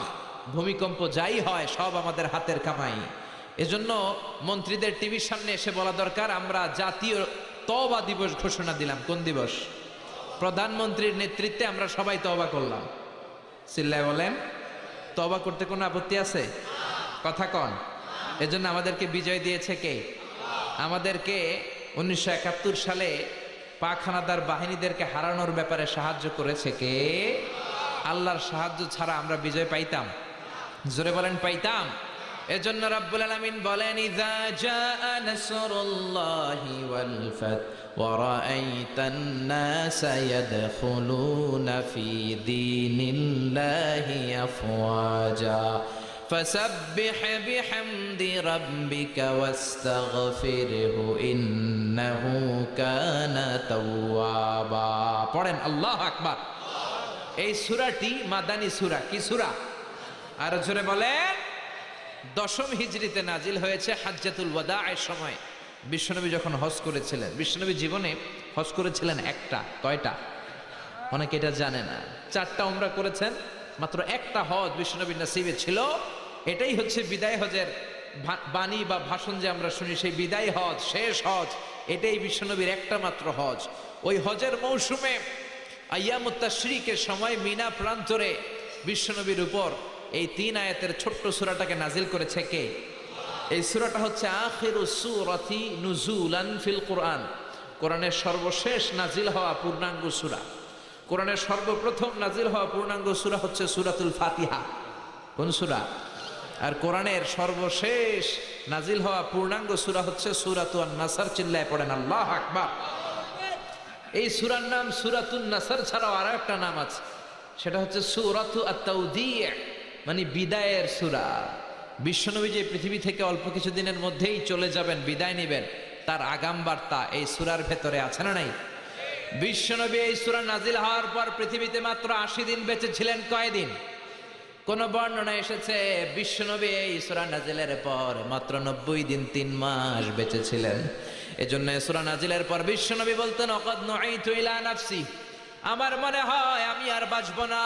ভূমিকম্প যাই হয় সব আমাদের হাতের কামাই। এজন্য মন্ত্রীদের টিভির সামনে এসে বলা দরকার, আমরা জাতীয় তওবা দিবস ঘোষণা দিলাম। কোন দিবস? প্রধানমন্ত্রীর নেতৃত্বে আমরা সবাই তওবা করলাম। চিল্লায় বলেন, তওবা করতে কোনো আপত্তি আছে? কথা কন। এজন্য আমাদেরকে বিজয় দিয়েছে কে? আমাদেরকে 1971 সালে পাক হানাদার বাহিনীদেরকে হারানোর ব্যাপারে সাহায্য করেছে কে? আল্লাহর সাহায্য ছাড়া আমরা বিজয় পাইতাম? জোরে বলেন, পাইতাম? এজন্য রাব্বুল আলামিন বলেন, ইযা জাআ নাসরুল্লাহি ওয়াল ফাত ওয়া রাআইতান নাসা ইয়াদখুলুনা ফি দীনিল্লাহি আফওয়াজা ফাসাব্বিহ বিহামদি রাব্বিকা ওয়াস্তাগফিরহু ইন্নাহু কানা তাওয়াবা। পড়েন আল্লাহু আকবার। এই সূরাটি মাদানী সূরা। কি সূরা? আর জোরে বলেন। 10ম হিজরিতে নাজিল হয়েছে হাজ্জাতুল ওয়াদা'ের সময়। বিশ্বনবী যখন হজ করেছিলেন, বিশ্বনবী জীবনে হজ করেছিলেন একটা। কয়টা? অনেকে এটা জানে না। 4টা উমরা করেছেন, মাত্র একটা হজ বিশ্বনবীর নসিবে ছিল। এটাই হচ্ছে বিদায় হজের বাণী বা ভাষণ যে আমরা শুনি, সেই বিদায় হজ, শেষ হজ, এটাই বিশ্বনবীর একটা মাত্র হজ। ওই হজের মৌসুমে আইয়ামুত তাশরিকের সময় মিনা প্রান্তরে বিশ্বনবীর উপর এই 3 আয়াতের ছোট্ট সূরাটাকে নাজিল করেছে কে? এই সূরাটা হচ্ছে আখিরুস সূরাতি নুজুলান ফিল কোরআন। কোরআনের সর্বশেষ নাজিল হওয়া পূর্ণাঙ্গ সূরা। কোরআনের সর্বপ্রথম নাজিল হওয়া পূর্ণাঙ্গ সূরা হচ্ছে সূরাতুল ফাতিহা। কোন সূরা? আর কোরআনের সর্বশেষ নাজিল হওয়া পূর্ণাঙ্গ সূরা হচ্ছে সূরাতুন নাসর। চিল্লায় পড়েন আল্লাহু আকবার। এই সূরার নাম সূরাতুন নাসর ছাড়াও আরো একটা নাম আছে, সেটা হচ্ছে সূরাতু আত-তাওদী', মানে বিদায়ের সূরা। বিশ্বনবী যে পৃথিবী থেকে অল্প কিছুদিনের মধ্যেই চলে যাবেন, বিদায় নেবেন, তার আগাম বার্তা এই সূরার ভেতরে আছে না নাই? বিশ্বনবী এই সূরা নাজিল হওয়ার পর পৃথিবীতে মাত্র 80 দিন বেঁচে ছিলেন। কয়দিন? কোন বর্ণনা এসেছে বিশ্বনবী এই সূরা নাজিলের পর মাত্র 90 দিন, 3 মাস বেঁচে ছিলেন। এজন্য সূরা নাজিলের পর বিশ্বনবী বলতেন, ওয়াকাদ নুঈতু ইলা নাফসি, আমার মনে হয় আমি আর বাঁচব না।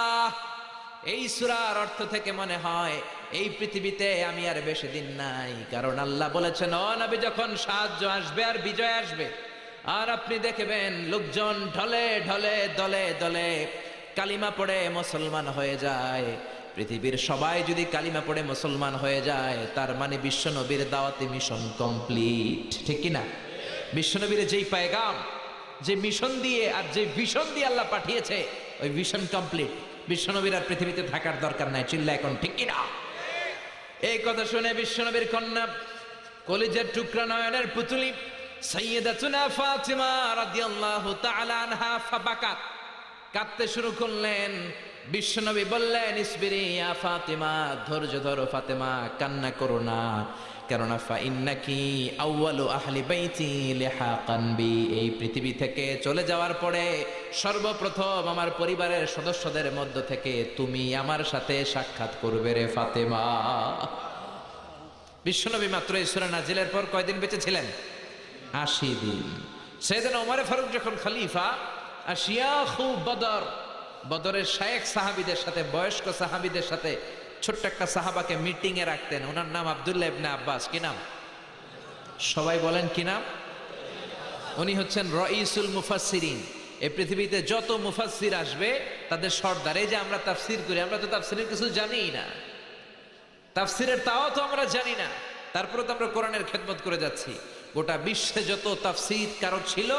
এই সূরার অর্থ থেকে মনে হয় এই পৃথিবীতে আমি আর বেশি দিন নাই, কারণ আল্লাহ বলেছেন, ও নবী, যখন সাহায্য আসবে আর বিজয় আসবে, আর আপনি দেখবেন লোকজন ঢলে ঢলে দলে দলে কালিমা পড়ে মুসলমান হয়ে যায়। পৃথিবীর সবাই যদি কালিমা পড়ে মুসলমান হয়ে যায়, তার মানে বিশ্বনবীর দাওয়াতি মিশন কমপ্লিট। ঠিক কি না? বিশ্বনবীর যেই পায়গাম, যে মিশন দিয়ে আর যে ভিশন দিয়ে আল্লাহ পাঠিয়েছে, ওই ভিশন কমপ্লিট। বিশ্বনবীর আর পৃথিবীতে থাকার দরকার নাই। চিল্লা এখন ঠিক কিনা? এই কথা শুনে বিশ্বনবীর কন্যা, কলিজার টুকরা, নয়নের পুতুলি সাইয়্যিদাতুনা ফাতিমা রাদিয়াল্লাহু তাআলা আনহা ফাবাকাত, কাঁদতে শুরু করলেন। বিশ্বনবী বললেন, ইসবিরি ইয়া ফাতিমা, ধৈর্য ধরো ফাতেমা, কান্না করো না, কেননা ফা ইন্নাকি আউয়ালু আহলি বাইতি লিহাকান বি, এই পৃথিবী থেকে চলে যাওয়ার পরে সর্বপ্রথম আমার পরিবারের সদস্যদের মধ্য থেকে তুমি আমার সাথে সাক্ষাৎ করবে রে ফাতেমা। বিশ্বনবী মাত্র এই সূরা নাজিলের পর কয়দিন বেঁচে ছিলেন? 80 দিন। সাইয়েদনা ওমর ফারুক যখন খলিফা, আশিয়াখু বদর, বদরের শায়েখ সাহাবীদের সাথে, বয়স্ক সাহাবীদের সাথে ছোট্ট একটা সাহাবাকে মিটিং এ রাখতেন। ওনার নাম আব্দুল্লাহ ইবনে আব্বাস। কি নাম? সবাই বলেন কি নাম? উনি হচ্ছেন রাইসুল মুফাসসিরিন। এই পৃথিবীতে যত মুফাসসির আসবে তাদের সর্দার। এই যে আমরা তাফসীর করি, আমরা তো তাফসীরের কিছু জানিই না, তাফসীরের তাও তো আমরা জানি না, তারপরে তো আমরা কোরআনের খেদমত করে যাচ্ছি। গোটা বিশ্বে যত তাফসীর কারো ছিল,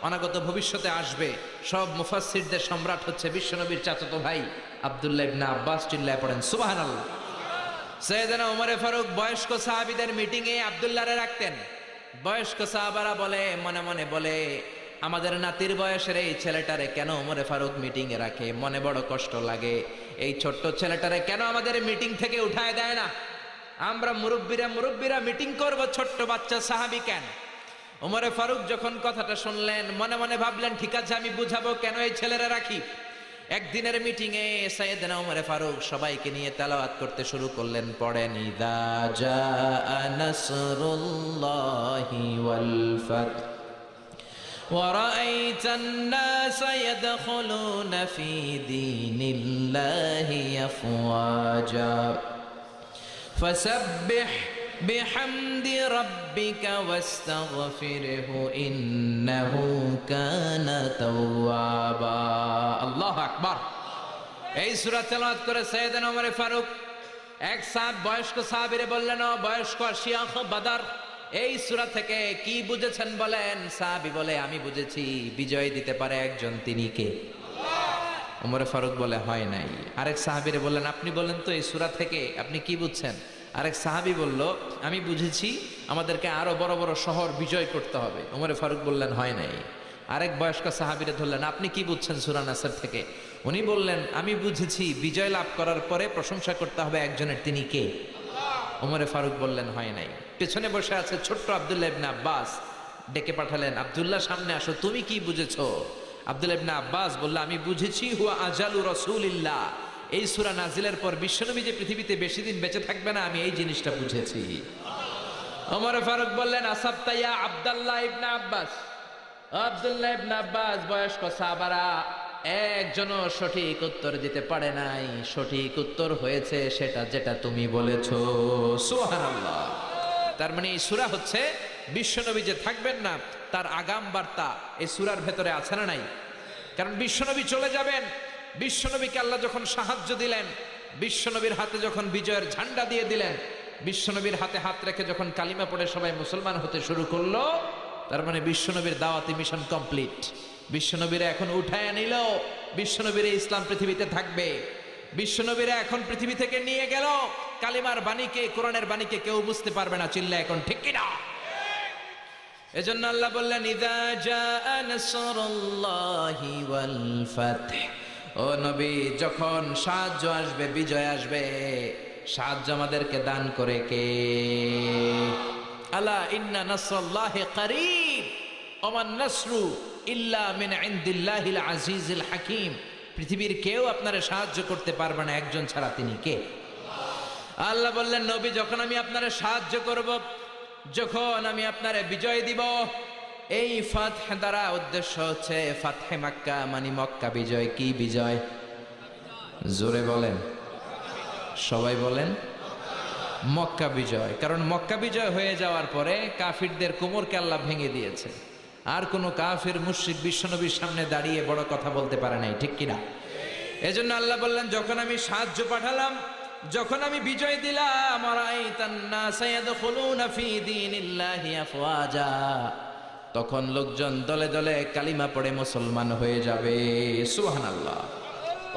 অনাগত ভবিষ্যতে আসবে, সব মুফাসসিরদের সম্রাট হচ্ছে বিশ্বনবীর চাচাতো ভাই আব্দুল্লাহ ইবনে আব্বাস। চিল্লায় পড়েন সুবহানাল্লাহ। সাইয়েদনা ওমর ফারুক বয়স্ক সাহাবীদের মিটিং এ আব্দুল্লাহরে রাখতেন। বয়স্ক সাহাবারা বলে, মনে মনে বলে, আমাদের নাতির বয়সের এই ছেলেটারে কেন ওমর ফারুক মিটিং এ রাখে? মনে বড় কষ্ট লাগে, এই ছোট্ট ছেলেটারে কেন আমাদের মিটিং থেকে উঠায় দেয় না? আমরা মুরব্বীরা মিটিং করব, ছোট্ট বাচ্চা সাহাবী কেন? ওমর ফারুক যখন কথাটা শুনলেন, মনে মনে ভাবলেন, ঠিক আছে, আমি বুঝাবো কেন এই ছেলেরা রাখি। একদিনের মিটিং এ সাইয়েদনা ওমর ফারুক সবাইকে নিয়ে তেলাওয়াত করতে শুরু করলেন। পড়েন, ইযা জাআ নাসরুল্লাহি ওয়াল ফাত ওয়া রাআইতান নাস ইয়াদখুলুনা ফি দীনিল্লাহি আফওয়াজা ফাসাব্বিহ বিহামদি রাব্বিকা ওয়াস্তাগফিরহু ইন্নাহু কানা তাওয়াবা। আল্লাহু আকবার। এই সূরা তেলাওয়াত করে সাইয়েদনা ওমর ফারুক এক বয়স্ক সাহাবীরে বললেন, ও বয়স্ক শিয়াখ বাদার, এই সূরা থেকে কি বুঝেছেন বলেন? সাহাবী বলে, আমি বুঝেছি বিজয় দিতে পারে একজন, তিনি কে? আল্লাহ। ওমর ফারুক বলে, হয় নাই। আরেক সাহাবীরে বললেন, আপনি বলেন তো এই সূরা থেকে আপনি কি বুঝছেন? আরেক সাহাবী বলল, আমি বুঝেছি আমাদেরকে আরো বড় বড় শহর বিজয় করতে হবে। ওমর ফারুক বললেন, হয় নাই। আরেক বয়স্ক সাহাবীরে ধরলেন, আপনি কি বুঝছেন সূরা নাসর থেকে? উনি বললেন, আমি বুঝেছি বিজয় লাভ করার পরে প্রশংসা করতে হবে একজনের, তিনি কে? ওমর ফারুক বললেন, হয় নাই। পেছনে বসে আছে ছোট্ট আব্দুল্লাহ ইবনে আব্বাস, ডেকে পাঠালেন, আব্দুল্লাহ সামনে আসো, তুমি কি বুঝেছো? আব্দুল্লাহ ইবনে আব্বাস বলল, আমি বুঝেছি হুয়া আজালু রাসূলিল্লাহ, এই সূরা নাজিলের পর বিশ্বনবী যে পৃথিবীতে বেশি দিন বেঁচে থাকবে না, আমি এই জিনিসটা বুঝেছি। ওমর ফারুক বললেন, আসাবতা ইয়া আব্দুল্লাহ ইবনে আব্বাস। আব্দুল্লাহ ইবনে আব্বাস, বয়স্ক সাহাবারা একজনও সঠিক উত্তর দিতে পারে নাই। সঠিক উত্তর হয়েছে সেটা যেটা তুমি বলেছো। সুবহানাল্লাহ। তার মানে এই সূরা হচ্ছে বিশ্বনবী যে থাকবেন না তার আগাম বার্তা এই সূরার ভেতরে আছে না নাই? কারণ বিশ্বনবী চলে যাবেন, বিশ্বনবীকে আল্লাহ যখন সাহায্য দিলেন, বিশ্বনবীর হাতে যখন বিজয়ের ঝান্ডা দিয়ে দিলেন, বিশ্বনবীর হাতে হাত রেখে যখন কালিমা পড়ে সবাই মুসলমান হতে শুরু করলো, তার মানে বিশ্বনবীর দাওয়াতি মিশন কমপ্লিট। বিশ্বনবীরা এখন উঠায় নিল, বিশ্বনবীর ইসলাম পৃথিবীতে থাকবে। বিশ্বনবীরা এখন পৃথিবী থেকে নিয়ে গেল, কালিমার বাণীকে, কোরআনের বাণীকে কেউ বুঝতে পারবে না। চিল্লা এখন ঠিক কিনা? এজন্য আল্লাহ বললেন, ইযা জাআ নাসরুল্লাহি ওয়াল ফাত। ও নবী, যখন সাহায্য আসবে, বিজয় আসবে, সাহায্য আমাদেরকে দান করে কে? আলা ইন্না নাসরাল্লাহি করিব ওমান নাসরু ইল্লা মিন ইনদিল্লাহিল আজিজিল হাকিম। পৃথিবীর কেউ আপনারে সাহায্য করতে পারবে না একজন ছাড়া, তিনি কে? আল্লাহ বললেন, নবী, যখন আমি আপনারে সাহায্য করব, যখন আমি আপনারে বিজয় দিব, এই ফাতহ দ্বারা উদ্দেশ্য হচ্ছে ফাতহে মক্কা, মানে মক্কা বিজয়। কি বিজয়? জোরে বলেন, সবাই বলেন, মক্কা বিজয়। কারণ মক্কা বিজয় হয়ে যাওয়ার পরে কাফিরদের কোমরকে আল্লাহ ভেঙে দিয়েছে। আর কোনো কাফির মুশরিক বিশ্বনবীর সামনে দাঁড়িয়ে বড় কথা বলতে পারে নাই, ঠিক কিনা? এজন্য আল্লাহ বললেন, যখন আমি সাহায্য পাঠালাম, যখন আমি বিজয় দিলাম, রাআইতান নাস ইয়াদখুলুনা ফি দীনিল্লাহি আফওয়াজা, তখন লোকজন দলে দলে কালিমা পড়ে মুসলমান হয়ে যাবে। সুবহানাল্লাহ।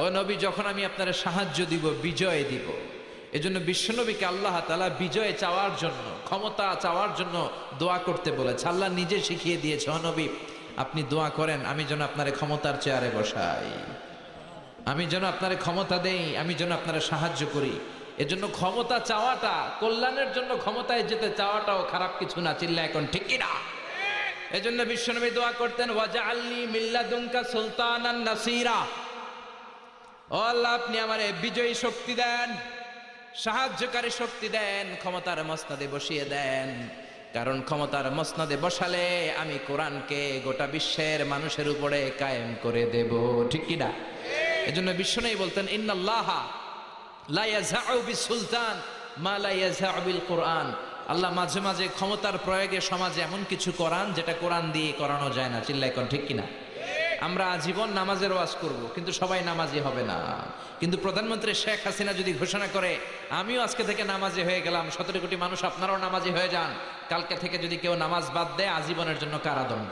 ও নবী, যখন আমি আপনার সাহায্য দিব, বিজয় দিব, এজন্য বিশ্বনবীকে আল্লাহ তাআলা বিজয় চাওয়ার জন্য, ক্ষমতা চাওয়ার জন্য দোয়া করতে বলেছে। আল্লাহ নিজে শিখিয়ে দিয়েছে, ও নবী, আপনি দোয়া করেন আমি যেন আপনার ক্ষমতার চেয়ারে বসাই, আমি যেন আপনার ক্ষমতা দেই, আমি যেন আপনার সাহায্য করি। এজন্য ক্ষমতা চাওয়াটা, কল্যাণের জন্য ক্ষমতায় যেতে চাওয়াটাও খারাপ কিছু না। চিল্লা এখন ঠিক কিনা? এজন্য বিশ্বনবী দোয়া করতেন, ওয়াজআলনি মিন লাদুনকা সুলতানান নাসীরা। ও আল্লাহ, আপনি আমারে বিজয়ী শক্তি দেন, সাহায্যকারী শক্তি দেন, ক্ষমতার মসনদে বসিয়ে দেন। কারণ ক্ষমতার মসনদে বসালে আমি কোরআনকে গোটা বিশ্বের মানুষের উপরে কায়েম করে দেব। ঠিক কিনা? এজন্য বিশ্বনবী বলতেন, ইন্নাল্লাহা লা ইয়াযআউ বিসুলতান মা লা ইয়াযআউ বিল কুরআন। আল্লাহ মাঝে মাঝে ক্ষমতার প্রয়োগে সমাজে এমন কিছু করান যেটা কোরআন দিয়ে করানো যায় না। চিল্লাই কোন ঠিক কিনা? আমরা আজীবন নামাজের ওয়াজ করব, কিন্তু সবাই নামাজি হবে না। কিন্তু প্রধানমন্ত্রী শেখ হাসিনা যদি ঘোষণা করে, আমিও আজকে থেকে নামাজি হয়ে গেলাম, 17 কোটি মানুষ আপনারাও নামাজি হয়ে যান, কালকে থেকে যদি কেউ নামাজ বাদ দেয়, আজীবনের জন্য কারাদণ্ড,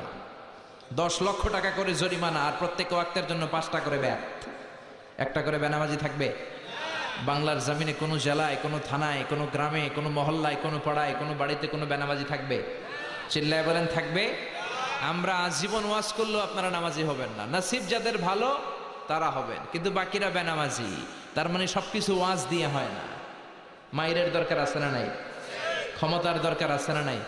10 লক্ষ টাকা করে জরিমানা, আর প্রত্যেক ওয়াক্তের জন্য 5টা করে ব্যাট, একটা করে বেনামাজি থাকবে। বাংলার জমিনে কোনো জেলায়, কোনো থানায়, কোনো গ্রামে, কোনো মহল্লায়, কোনো পাড়ায়, কোনো বাড়িতে কোনো বেনামাজি থাকবে? চিল্লায় বলেন, থাকবে? আমরা আজীবন ওয়াজ করলেও আপনারা নামাজি হবেন না। নসিব যাদের ভালো তারা হবেন, কিন্তু বাকিরা বেনামাজি। তার মানে সবকিছু ওয়াজ দিয়ে হয় না। মাইরের দরকার আছে না নাই? ক্ষমতার দরকার আছে না নাই?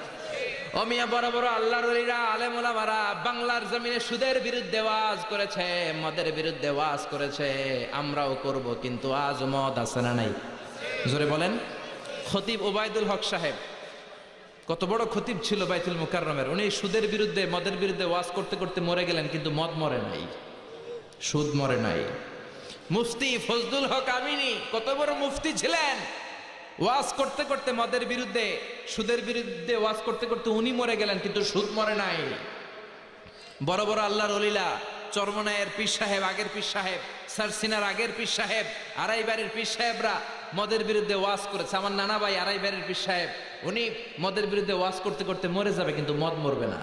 ও মিয়া, বড় বড় আল্লাহর ওলিরা, আলেম ওলামারা বাংলার জমিনে সুদের বিরুদ্ধে ওয়াজ করেছে, মদের বিরুদ্ধে ওয়াজ করেছে, আমরাও করব, কিন্তু আজ মদ আছে না নাই? জোরে বলেন। খতিব ওবায়দুল হক সাহেব কত বড় খতিব ছিল বাইতুল মুকাররমের, উনি সুদের বিরুদ্ধে মদের বিরুদ্ধে ওয়াজ করতে করতে মরে গেলেন, কিন্তু মদ মরে নাই, সুদ মরে নাই। মুফতি ফজলুল হক আমিনী কত বড় মুফতি ছিলেন, ওয়াজ করতে করতে মদের বিরুদ্ধে সুদের বিরুদ্ধে ওয়াজ করতে করতে উনি মরে গেলেন, কিন্তু সুদ মরে নাই। বড় বড় আল্লাহর ওলিরা, চরমনায়ের পীর সাহেব, আগের পীর সাহেব, সারসিনার আগের পীর সাহেব, আড়াইবাড়ির পীর সাহেবরা মদের বিরুদ্ধে ওয়াজ করেছে। আমার নানা ভাই আড়াইবাড়ির পীর সাহেব, উনি মদের বিরুদ্ধে ওয়াজ করতে করতে মরে যাবে, কিন্তু মদ মরবে না।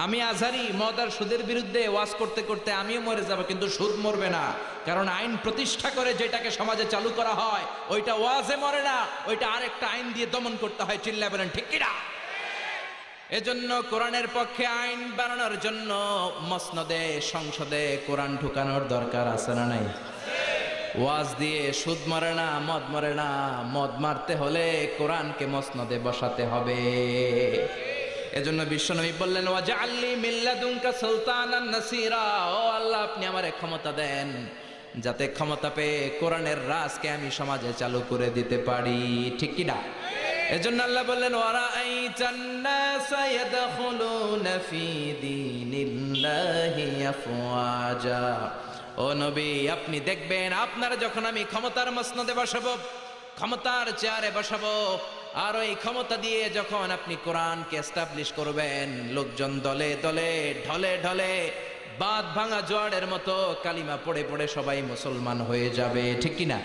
আমি আজহারি মদ আর সুদের বিরুদ্ধে ওয়াজ করতে করতে আমিও মরে যাব, কিন্তু সুদ মরবে না। কারণ আইন প্রতিষ্ঠা করে যেটাকে সমাজে চালু করা হয়, ওইটা ওয়াজে মরে না, ওইটা আরেকটা আইন দিয়ে দমন করতে হয়। চিল্লায় বলেন ঠিক কিনা? এজন্য কোরআনের পক্ষে আইন বানানোর জন্য মসনদে, সংসদে কোরআন ঢুকানোর দরকার আছে না নাই? ওয়াজ দিয়ে সুদ মরে না, মদ মরে না। মদ মারতে হলে কোরআনকে মসনদে বসাতে হবে। এজন্য বিশ্বনবী বললেন, ওয়াজআলনি মিন লাদুনকা সুলতানান নাসীরা, ও আল্লাহ আপনি আমারে ক্ষমতা দেন, যাতে ক্ষমতা পেয়ে কোরআনের রাজকে আমি সমাজে চালু করে দিতে পারি। ঠিক কি না? এজন্য আল্লাহ বললেন, ওয়ারাআইতান নাসা ইয়াদখুলুনা ফি দীনিল্লাহি আফওয়াজা, ও নবী আপনি দেখবেন, আপনারা যখন আমি ক্ষমতার মসনদে বসাবো, ক্ষমতার চেয়ারে বসাবো, আর ওই ক্ষমতা দিয়ে যখন আপনি কোরআনকে এস্টাবলিশ করবেন, লোকজন দলে দলে ঢলে ঢলে বাঁধ ভাঙা জোয়ারের মতো কালিমা পড়ে পড়ে সবাই মুসলমান হয়ে যাবে। ঠিক কিনা?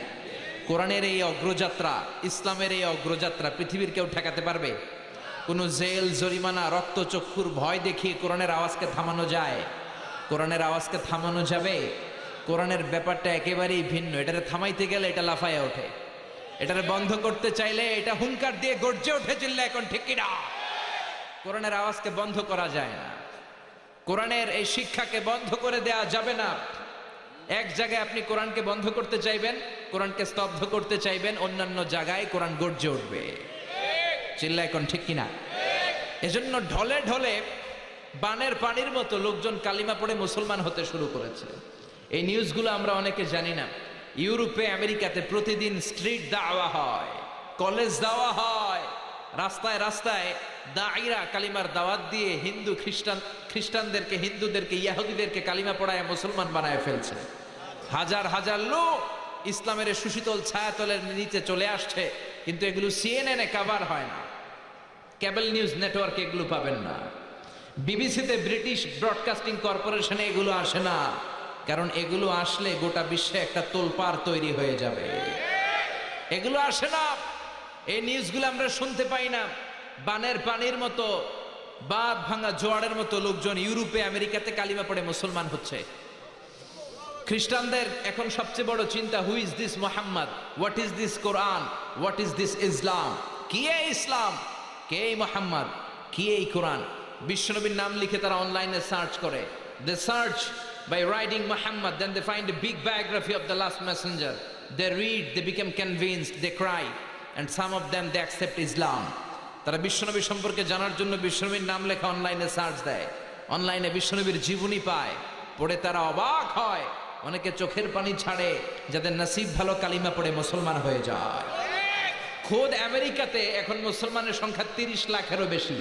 কোরআনের এই অগ্রযাত্রা, ইসলামের এই অগ্রযাত্রা পৃথিবীর কেউ ঠেকাতে পারবে? কোনো জেল, জরিমানা, রক্তচক্ষুর ভয় দেখিয়ে কোরআনের আওয়াজকে থামানো যায়? কোরআনের আওয়াজকে থামানো যাবে? কোরআনের ব্যাপারটা একেবারেই ভিন্ন। এটারে থামাইতে গেলে এটা লাফায় ওঠে, এটারে বন্ধ করতে চাইলে এটা হুঙ্কার দিয়ে গর্জে উঠে। চিল্লা এখন ঠিক কিনা? কোরআনের আওয়াজকে বন্ধ করা যায় না, কোরআনের এই শিক্ষাকে বন্ধ করে দেয়া যাবে না। এক জায়গায় আপনি কোরআনকে বন্ধ করতে চাইবেন, কোরআনকে স্তব্ধ করতে চাইবেন, অন্যান্য জায়গায় কোরআন গর্জে উঠবে। চিল্লা এখন ঠিক কিনা? এজন্য ঢলে ঢলে বানের পানির মতো লোকজন কালিমা পড়ে মুসলমান হতে শুরু করেছে। এই নিউজগুলো আমরা অনেকে জানি না। ইউরোপে, আমেরিকাতে প্রতিদিন স্ট্রিট দাওয়া হয়, কলেজ দাওয়া হয়, রাস্তায় রাস্তায় দাঈরা কালিমার দাওয়াত দিয়ে খ্রিস্টানদেরকে, হিন্দুদেরকে, ইহুদিদেরকে কালিমা পড়ায় মুসলমান বানায় ফেলছে। হাজার হাজার লোক ইসলামের সুশীতল ছায়াতলের নিচে চলে আসছে, কিন্তু এগুলো সিএনএন এ কভার হয় না, কেবল নিউজ নেটওয়ার্কে এগুলো পাবেন না, বিবিসিতে, ব্রিটিশ ব্রডকাস্টিং কর্পোরেশনে এগুলো আসে না। কারণ এগুলো আসলে গোটা বিশ্বে একটা তোলপাড় তৈরি হয়ে যাবে। এগুলো আসে না, এই নিউজগুলো আমরা শুনতে পাই না। বানের পানির মতো, বাঁধ ভাঙা জোয়ারের মতো লোকজন ইউরোপে, আমেরিকাতে কালিমা পড়ে মুসলমান হচ্ছে। খ্রিস্টানদের এখন সবচেয়ে বড় চিন্তা, who is this Muhammad, what is this Quran, what is this Islam? কি এই ইসলাম, কে এই মুহাম্মদ, কি এই কোরআন? বিশ্বনবীর নাম লিখে তারা অনলাইনে সার্চ করে। দে search by writing Muhammad, then they find a big biography of the last messenger. They read, they become convinced, they cry, and some of them they accept Islam. তারা বিশ্বনবী সম্পর্কে জানার জন্য বিশ্বনবীর নাম লেখা অনলাইনে সার্চ দেয়, অনলাইনে বিশ্বনবীর জীবনী পায়, পড়ে তারা অবাক হয়। অনেকে চোখের পানি ছাড়ে, যাদের নসিব ভালো কালিমা পড়ে মুসলমান হয়ে যায়। খোদ আমেরিকাতে এখন মুসলমানের সংখ্যা 30 লাখেরও বেশি।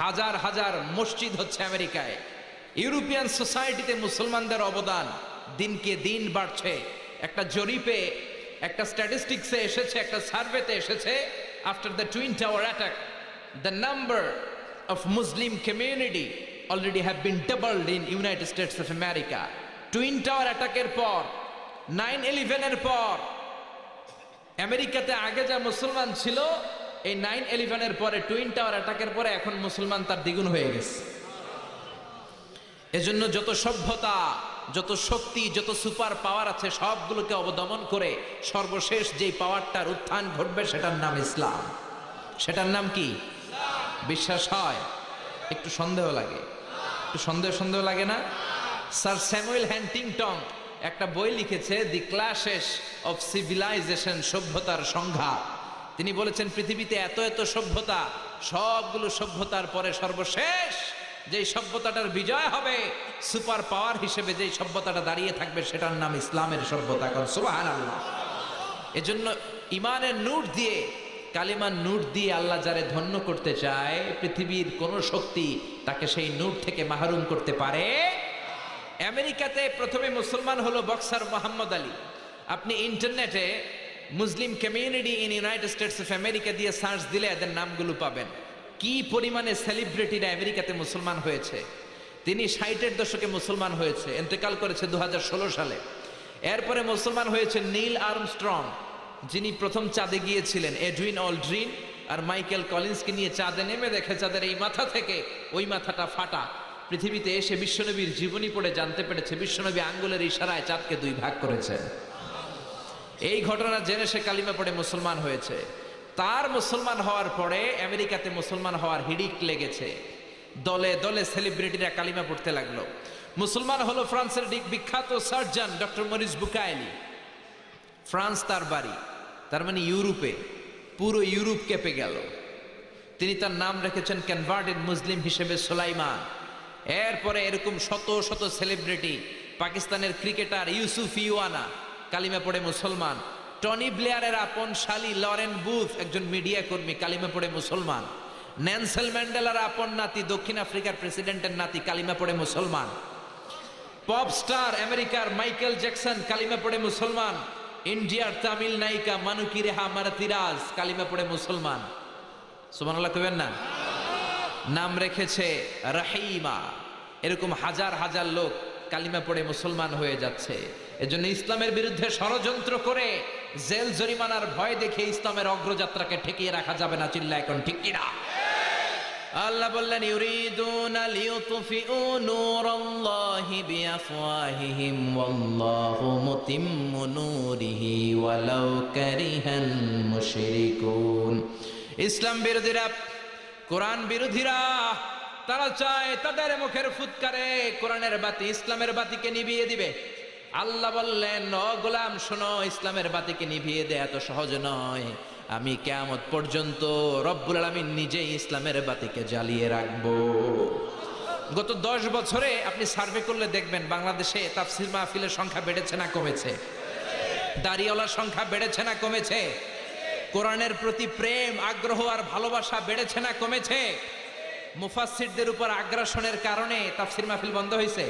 হাজার হাজার মসজিদ হচ্ছে আমেরিকায়। ইউরোপিয়ান সোসাইটিতে মুসলমানদের অবদান দিনকে দিন বাড়ছে। একটা জরিপে, একটা স্ট্যাটিস্টিক্সে এসেছে, একটা সার্ভেতে এসেছে, after the twin tower attack, the number of Muslim community already have been doubled in United states of America. Twin tower অ্যাটাকের পর, 9/11-এর পর আমেরিকাতে আগে যা মুসলমান ছিল, এই 9/11-এর পরে, টুইন টাওয়ার অ্যাটাকের পরে এখন মুসলমান তার দ্বিগুণ হয়ে গেছে। এজন্য যত সভ্যতা, যত শক্তি, যত সুপার পাওয়ার আছে, সবগুলোকে অবদমন করে সর্বশেষ যেই পাওয়ারটার উত্থান ঘটবে, সেটার নাম ইসলাম। সেটার নাম কি? বিশ্বাস হয়? একটু সন্দেহ লাগে, একটু সন্দেহ লাগে না? স্যার স্যামুয়েল হ্যান্টিংটন একটা বই লিখেছে, দি ক্লাশেস অফ সিভিলাইজেশন, সভ্যতার সংঘাত। তিনি বলেছেন পৃথিবীতে এত এত সভ্যতা, সবগুলো সভ্যতার পরে সর্বশেষ যেই সভ্যতাটার বিজয় হবে, সুপার পাওয়ার হিসেবে যেই সভ্যতাটা দাঁড়িয়ে থাকবে, সেটার নাম ইসলামের সভ্যতা। সুবহানাল্লাহ। এজন্য ইমানের নূর দিয়ে, কালিমার নূর দিয়ে আল্লাহ যারে ধন্য করতে চায়, পৃথিবীর কোন শক্তি তাকে সেই নূর থেকে মাহরুম করতে পারে। আমেরিকাতে প্রথমে মুসলমান হলো বক্সার মোহাম্মদ আলী। আপনি ইন্টারনেটে Muslim community in United states of America দিয়ে সার্চ দিলে এদের নামগুলো পাবেন। কি পরিমাণে সেলিব্রিটিরা আমেরিকাতে মুসলমান হয়েছে। তিনি 60-এর দশকে মুসলমান হয়েছে, ইন্তেকাল করেছে 2016 সালে। এরপরে মুসলমান হয়েছে নীল আর্মস্ট্রং, যিনি প্রথম চাঁদে গিয়েছিলেন। এডুইন অলড্রিন আর মাইকেল কলিন্সকে নিয়ে চাঁদে নেমে দেখে চাঁদের এই মাথা থেকে ওই মাথাটা ফাটা। পৃথিবীতে এসে বিশ্বনবীর জীবনী পড়ে জানতে পেরেছে বিশ্বনবী আঙ্গুলের ইশারায় চাঁদকে 2 ভাগ করেছেন। এই ঘটনা জেনে সে কালিমা পড়ে মুসলমান হয়েছে। তার মুসলমান হওয়ার পরে আমেরিকাতে মুসলমান হওয়ার হিড়িক লেগেছে। দলে দলে সেলিব্রিটিরা কালিমা পড়তে লাগলো। মুসলমান হলো ফ্রান্সের বিখ্যাত সার্জন ডক্টর মরিস বুকায়েলি। ফ্রান্স তার বাড়ি, তার মানে ইউরোপে, পুরো ইউরোপ কেঁপে গেল। তিনি তার নাম রেখেছেন কনভার্টেড মুসলিম হিসেবে সুলাইমান। এরপরে এরকম শত শত সেলিব্রিটি, পাকিস্তানের ক্রিকেটার ইউসুফ ইওয়ানা কালিমা পড়ে মুসলমান। টনি ব্লেয়ারের আপন শালী লরেন বুথ একজন মিডিয়া কর্মী, কালিমা পড়ে মুসলমান। নেলসন ম্যান্ডেলার আপন নাতি, দক্ষিণ আফ্রিকার প্রেসিডেন্টের নাতি, কালিমা পড়ে মুসলমান। পপ স্টার আমেরিকার মাইকেল জ্যাকসন কালিমা পড়ে মুসলমান। ইন্ডিয়ার তামিল নায়িকা মানুকি রেহা মারাতিরাজ কালিমা পড়ে মুসলমান। সুবহানাল্লাহ কইবেন না? নাম রেখেছে রাহিমা। এরকম হাজার হাজার লোক কালিমা পড়ে মুসলমান হয়ে যাচ্ছে। এজন্য ইসলামের বিরুদ্ধে ষড়যন্ত্র করে জেল জরিমানার ভয় দেখে ইসলামের অগ্রযাত্রাকে ঠেকিয়ে রাখা যাবে না। চিল্লা এখন ঠিক কিনা? আল্লাহ বললেন ইউরিদুনা লিইউতফিউ নূরাল্লাহি বিআফওয়াহিহিম ওয়াল্লাহু মুতিম্মু নূরিহি ওয়ালাউ কারিহাল মুশরিকুন। ইসলাম বিরোধীরা, কোরআন বিরোধীরা, তারা চায় তাদের মুখের ফুৎকারে কোরআনের বাতি, ইসলামের বাতিকে নিভিয়ে দিবে। আল্লাহ বললেন ও গোলাম শোনো, ইসলামের বাতিকে নিভিয়ে দেয়া এত সহজ নয়। আমি কিয়ামত পর্যন্ত রব্বুল আলামিন নিজেই ইসলামের বাতিকে জ্বালিয়ে রাখবো। গত 10 বছরে আপনি সার্ভে করলে দেখবেন বাংলাদেশে তাফসীর মাহফিলের সংখ্যা বেড়েছে না কমেছে? দাড়িওয়ালার সংখ্যা বেড়েছে না কমেছে? কোরআনের প্রতি প্রেম, আগ্রহ আর ভালোবাসা বেড়েছে না কমেছে? মুফাসসিরদের উপর আগ্রাসনের কারণে তাফসীর মাহফিল বন্ধ হয়েছে?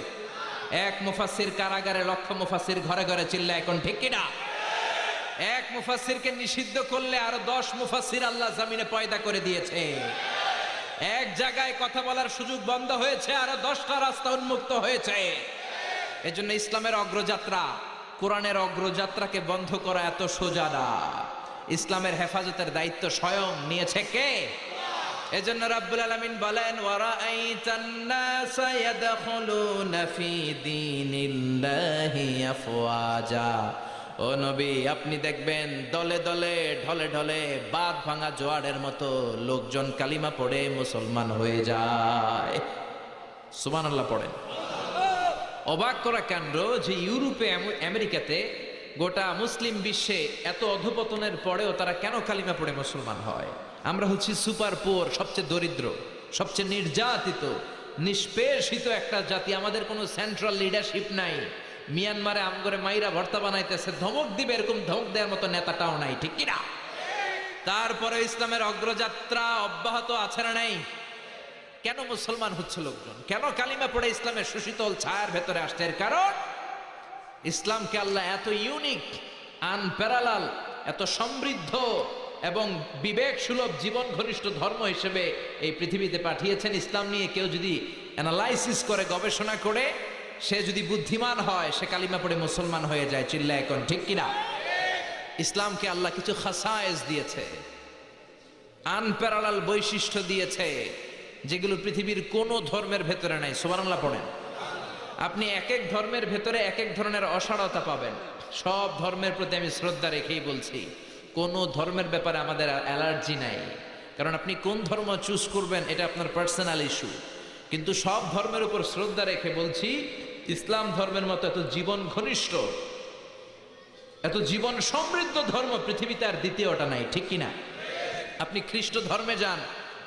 এক মুফাসসির কারাগারে, লক্ষ মুফাসসির ঘরে ঘরে। চিল্লা এখন ঠিক কিনা? এক মুফাসসিরকে নিষিদ্ধ করলে আরো 10 মুফাসসির আল্লাহ জমিনে পয়দা করে দিয়েছে। এক জায়গায় কথা বলার সুযোগ বন্ধ হয়েছে, আরো 10টা রাস্তা উন্মুক্ত হয়েছে। এজন্য ইসলামের অগ্রযাত্রা, কোরআনের অগ্রযাত্রাকে বন্ধ করা এত সোজা না। ইসলামের হেফাজতের দায়িত্ব স্বয়ং নিয়েছে কে? এজন্য রাব্বুল আলামিন বলেন ওয়ারাআইতান নাসা ইয়াদখুলুনা ফি দীনিল্লাহি আফওয়াজা। ও নবী, আপনি দেখবেন দলে দলে, ঢলে ঢলে, বাঁধ ভাঙা জোয়ারের মতো লোকজন কালিমা পড়ে মুসলমান হয়ে যায়। সুবহানাল্লাহ পড়েন। অবাক করা কাণ্ড যে ইউরোপে, আমেরিকাতে, গোটা মুসলিম বিশ্বে এত অধপতনের পরেও তারা কেন কালিমা পড়ে মুসলমান হয়? আমরা হচ্ছি সুপার পুয়ার, সবচেয়ে দরিদ্র, সবচেয়ে নির্যাতিত, নিষ্পেষিত একটা জাতি। আমাদের কোনো সেন্ট্রাল লিডারশিপ নাই। মিয়ানমারে আমগরে মাইরা ভর্তা বানাইতেছে, ধমক দিবে এরকম ধমক দেওয়ার মতো নেতাটাও নাই। ঠিক কিনা? তারপরে ইসলামের অগ্রযাত্রা অব্যাহত আছে না নাই? কেন মুসলমান হচ্ছে লোকজন? কেন কালিমা পড়ে ইসলামের সুশীতল ছায়ার ভেতরে আসছে? এর কারণ ইসলামকে আল্লাহ এত ইউনিক, আনপ্যারালাল, এত সমৃদ্ধ এবং বিবেক সুলভ, জীবন ঘনিষ্ঠ ধর্ম হিসেবে এই পৃথিবীতে পাঠিয়েছেন। ইসলাম নিয়ে কেউ যদি অ্যানালাইসিস করে, গবেষণা করে, সে যদি বুদ্ধিমান হয়, সে কালিমা পড়ে মুসলমান হয়ে যায়। চিল্লা এখন ঠিক কিনা? ইসলামকে আল্লাহ কিছু খাসায়েস দিয়েছে, আনপ্যারালাল বৈশিষ্ট্য দিয়েছে, যেগুলো পৃথিবীর কোন ধর্মের ভেতরে নাই। সুবহানাল্লাহ পড়েন। আপনি এক এক ধর্মের ভেতরে এক এক ধরনের অসারতা পাবেন। সব ধর্মের প্রতি আমি শ্রদ্ধা রেখেই বলছি, কোন ধর্মের ব্যাপারে আমাদের অ্যালার্জি নাই। কারণ আপনি কোন ধর্ম চুজ করবেন এটা আপনার পার্সোনাল ইস্যু। কিন্তু সব ধর্মের উপর শ্রদ্ধা রেখে বলছি, ইসলাম ধর্মের মতো এত জীবন ঘনিষ্ঠ, এত জীবন সমৃদ্ধ ধর্ম পৃথিবীতে আর দ্বিতীয়টা নাই। ঠিক কিনা? আপনি খ্রিস্ট ধর্মে যান,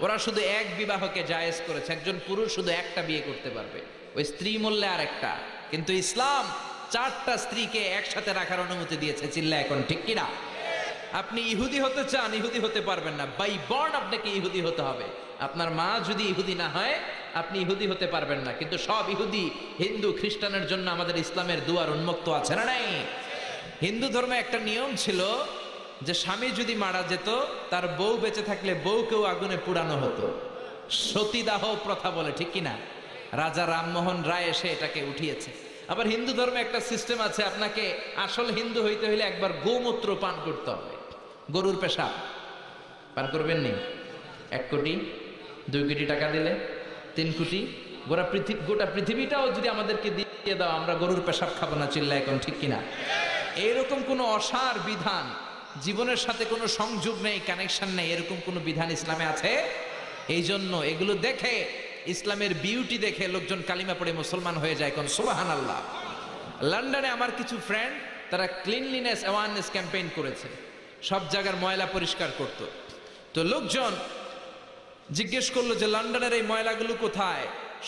ওরা শুধু এক বিবাহকে জায়েজ করেছে, একজন পুরুষ শুধু একটা বিয়ে করতে পারবে, ওই স্ত্রী মূল্যে আর একটা। কিন্তু ইসলাম 4টা স্ত্রীকে একসাথে রাখার অনুমতি দিয়েছে। চিল্লা এখন ঠিক কিনা? আপনি ইহুদি হতে চান, ইহুদি হতে পারবেন না, বাই বর্ন আপনাকে ইহুদি হতে হবে। আপনার মা যদি ইহুদি না হয় আপনি ইহুদি হতে পারবেন না। কিন্তু সব ইহুদি, হিন্দু, খ্রিস্টানের জন্য আমাদের ইসলামের দুয়ার উন্মুক্ত আছে না নাই? হিন্দু ধর্মে একটা নিয়ম ছিল যে স্বামী যদি মারা যেত, তার বউ বেঁচে থাকলে বউকেও আগুনে পুড়ানো হতো। সতীদাহ প্রথা বলে, ঠিক কিনা? রাজা রামমোহন রায় এসে এটাকে উঠিয়েছে। আবার হিন্দু ধর্মে একটা সিস্টেম আছে, আপনাকে আসল হিন্দু হইতে হইলে একবার গোমূত্র পান করতে হবে। গরুর পেশাব পান করবেন নি? 1 কোটি 2 কোটি টাকা দিলে 3 কোটি, গোটা পৃথিবীটাও যদি আমাদেরকে দিয়ে দাও, আমরা গরুর পেশাব খাবো না। চিল্লা এখন ঠিক কিনা? এইরকম কোনো অসার বিধান, জীবনের সাথে কোনো সংযোগ নেই, কানেকশন নেই, এরকম কোনো বিধান ইসলামে আছে? এই জন্য এগুলো দেখে, ইসলামের বিউটি দেখে লোকজন কালিমা পড়ে মুসলমান হয়ে যায়। কোন সুবহানাল্লাহ। লন্ডনে আমার কিছু ফ্রেন্ড, তারা ক্লিনলিনেস অ্যাওয়ারনেস ক্যাম্পেইন করেছে, সব জায়গার ময়লা পরিষ্কার করত। তো লোকজন জিজ্ঞেস করলো যে লন্ডনের এই ময়লাগুলো কোথায়?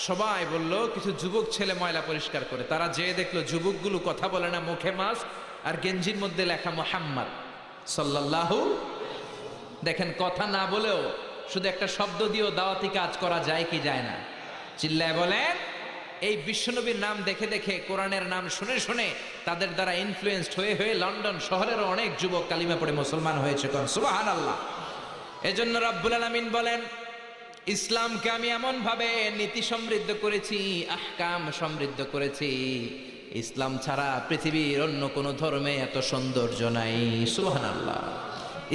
সবাই বলল কিছু যুবক ছেলে ময়লা পরিষ্কার করে। তারা যেয়ে দেখলো যুবকগুলো কথা বলে না, মুখে মাস্ক আর গেঞ্জির মধ্যে লেখা মুহাম্মদ সাল্লাল্লাহু। দেখেন, কথা না বলেও শুধু একটা শব্দ দিয়েও দাওয়াতি কাজ করা যায় কি যায় না? চিল্লায় বলেন। এই বিশ্বনবীর নাম দেখে দেখে, কোরআনের নাম শুনে শুনে তাদের দ্বারা ইনফ্লুয়েন্সড হয়ে হয়ে লন্ডন শহরেরও অনেক যুবক কালিমা পড়ে মুসলমান হয়েছে। কোন সুবহানাল্লাহ। এজন্য রব্বুল আলামিন বলেন, ইসলামকে আমি এমন ভাবে নীতি সমৃদ্ধ করেছি, আহকাম সমৃদ্ধ করেছি, ইসলাম ছাড়া পৃথিবীর অন্য কোন ধর্মে এত সৌন্দর্য নাই। সুবহানাল্লাহ।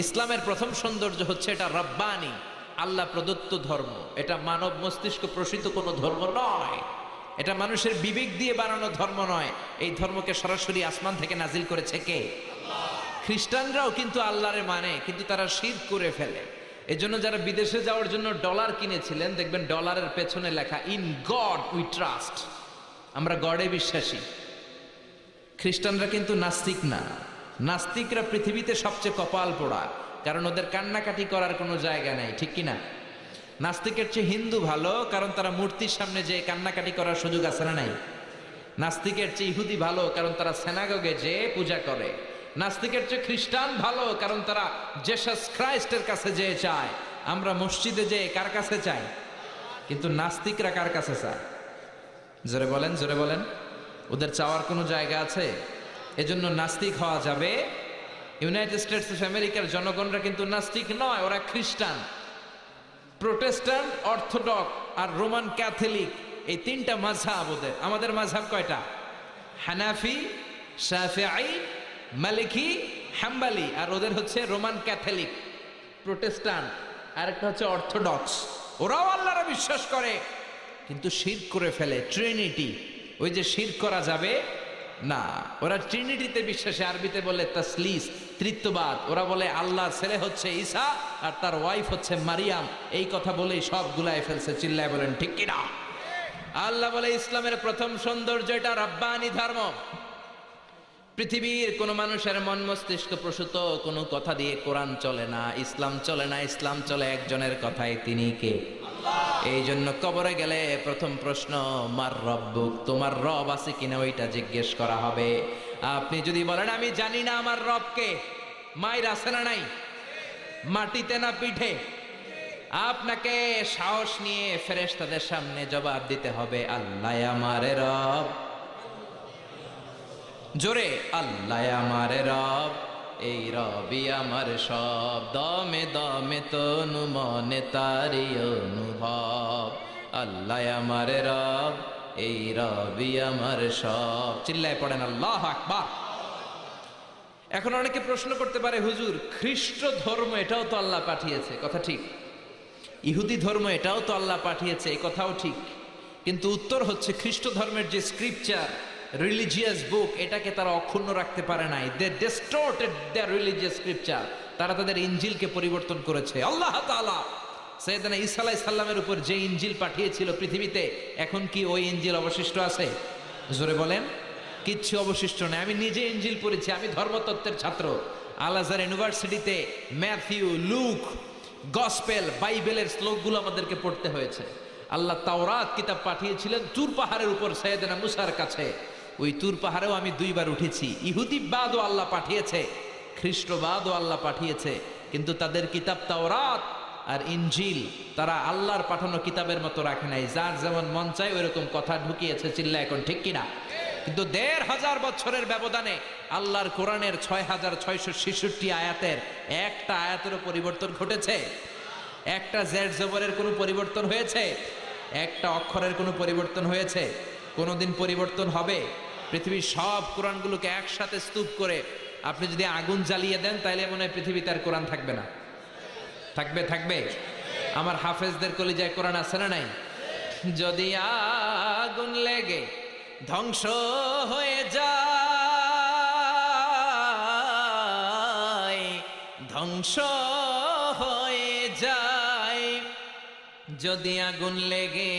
ইসলামের প্রথম সৌন্দর্য হচ্ছে এটা রব্বানি, আল্লাহ প্রদত্ত ধর্ম। এটা মানব মস্তিষ্ক প্রসূত কোনো ধর্ম নয়, এটা মানুষের বিবেক দিয়ে বানানো ধর্ম নয়। এই ধর্মকে সরাসরি আসমান থেকে নাজিল করেছে কে? খ্রিস্টানরাও কিন্তু আল্লাহরে মানে, কিন্তু তারা শিরক করে ফেলে। এজন্য যারা বিদেশে যাওয়ার জন্য ডলার কিনেছিলেন, দেখবেন ডলারের পেছনে লেখা ইন গড উই ট্রাস্ট, আমরা গডে বিশ্বাসী। খ্রিস্টানরা কিন্তু নাস্তিক না। নাস্তিকরা পৃথিবীতে সবচেয়ে কপাল পোড়া, কারণ ওদের কান্নাকাটি করার কোনো জায়গা নাই, ঠিক কিনা? নাস্তিকের চেয়ে হিন্দু ভালো, কারণ তারা মূর্তির সামনে যে কান্নাকাটি করার সুযোগ আছে না নাই? নাস্তিকের চেয়ে ইহুদি ভালো, কারণ তারা সিনাগগে যে পূজা করে। নাস্তিকের চেয়ে খ্রিস্টান ভালো, কারণ তারা জেসাস খ্রাইস্টের কাছে যে চায়। আমরা মসজিদে যে কার কাছে চাই? কিন্তু নাস্তিকরা কার কাছে চায়? জোরে বলেন, জোরে বলেন। ওদের চাওয়ার কোনো জায়গা আছে? এজন্য নাস্তিক হওয়া যাবে। ইউনাইটেড স্টেটস অফ আমেরিকার জনগণরা কিন্তু নাস্তিক নয়, ওরা খ্রিস্টান। প্রোটেস্ট্যান্ট, অর্থোডক্স আর রোমান ক্যাথলিক, এই 3টা মাযহাব ওদের। আমাদের মাযহাব কয়টা? হানাফি, শাফিঈ, মালিকি, হাম্বলি। আর ওদের হচ্ছে রোমান ক্যাথলিক, প্রোটেস্ট্যান্ট, আর একটা হচ্ছে অর্থোডক্স। ওরাও আল্লাহরে বিশ্বাস করে, কিন্তু শিরক করে ফেলে। ট্রিনিটি, ওই যে শিরক করা যাবে না। ওরা ট্রিনিটিতে বিশ্বাসী, আরবিতে বলে তাসলিস, তৃত্ববাদ। ওরা বলে আল্লাহর ছেলে হচ্ছে ঈসা আর তার ওয়াইফ হচ্ছে মারিয়াম। এই কথা বলেই সব গুলায় ফেলছে। চিল্লায় বলেন ঠিক কিনা? আল্লাহ বলে ইসলামের প্রথম সৌন্দর্য এটা রব্বানি ধর্ম। পৃথিবীর কোন মানুষের মন মস্তিষ্ক প্রসূত কোনো কথা দিয়ে কোরআন চলে না, ইসলাম চলে না। ইসলাম চলে একজনের কথায়, তিনি কে? এই জন্য কবরে গেলে প্রথম প্রশ্ন, মার রব্বুক, তোমার রব আছে কিনা ওইটা জিজ্ঞেস করা হবে। আপনি যদি বলেন আমি জানি না আমার রবকে, মায়ের আছে না নাই? মাটিতে না পিঠে? আপনাকে সাহস নিয়ে ফেরেশতাদের সামনে জবাব দিতে হবে, আল্লাহ আমার রব। জোরে, আল্লাহ আমার রব, এই রবি আমার সব। দমে দমে তনু মনে তারি অনুভব। আল্লাহ আমার রব, এই রবি আমার সব। চিল্লায় পড়েন আল্লাহু আকবার। এখন অনেকে প্রশ্ন করতে পারে, হুজুর খ্রিস্ট ধর্ম এটাও তো আল্লাহ পাঠিয়েছে, কথা ঠিক। ইহুদি ধর্ম এটাও তো আল্লাহ পাঠিয়েছে, এই কথাও ঠিক। কিন্তু উত্তর হচ্ছে, খ্রিস্ট ধর্মের যে স্ক্রিপচার, রিলিজিয়াস বুক, এটাকে তারা অক্ষুণ্ণ রাখতে পারে নাই। দে ডিস্টর্টেড দেয়ার রিলিজিয়াস স্ক্রিপচার। তারা তাদের ইনজিলকে পরিবর্তন করেছে। আল্লাহ তাআলা সাইয়েদনা ঈসা আলাইহিস সালামের উপর যে ইনজিল পাঠিয়েছিল পৃথিবীতে, এখন কি ওই ইনজিল অবশিষ্ট আছে? জোরে বলেন। কিচ্ছু অবশিষ্ট নেই। আমি নিজে ইনজিল পড়েছি, আমি ধর্মতত্ত্বের ছাত্র। আল আজহার ইউনিভার্সিটিতে ম্যাথিউ, লুক, গসপেল বাইবেলের শ্লোকগুলো আমাদেরকে পড়তে হয়েছে। আল্লাহ তাওরাত কিতাব পাঠিয়েছিলেন তুর পাহাড়ের উপর সাইয়েদনা মুসার কাছে। ওই তুর পাহাড়েও আমি 2 বার উঠেছি। ইহুদিবাদও আল্লাহ পাঠিয়েছে, খ্রিস্টবাদও আল্লাহ পাঠিয়েছে, কিন্তু তাদের কিতাব তাওরাত আর ইনজিল তারা আল্লাহর পাঠানো কিতাবের মতো রাখে নাই। যার যেমন মন চায় ওইরকম কথা ঢুকিয়েছে। চিল্লা এখন ঠিক কিনা? কিন্তু 1500 বছরের ব্যবধানে আল্লাহর কোরআনের 6666 আয়াতের একটা আয়াতেরও পরিবর্তন ঘটেছে? একটা জেড জবরের কোনো পরিবর্তন হয়েছে? একটা অক্ষরের কোনো পরিবর্তন হয়েছে? কোনোদিন পরিবর্তন হবে? পৃথিবীর সব কোরআনগুলোকে একসাথে স্তূপ করে আপনি যদি আগুন জ্বালিয়ে দেন তাহলে মনে হয় পৃথিবীতে আর কোরআন থাকবে না? থাকবে? থাকবে। আমার হাফেজদের কলিজায় কোরআন আছে না নাই? যদি আগুন লেগে ধ্বংস হয়ে যায়, ধ্বংস হয়ে যায়, যদি আগুন লেগে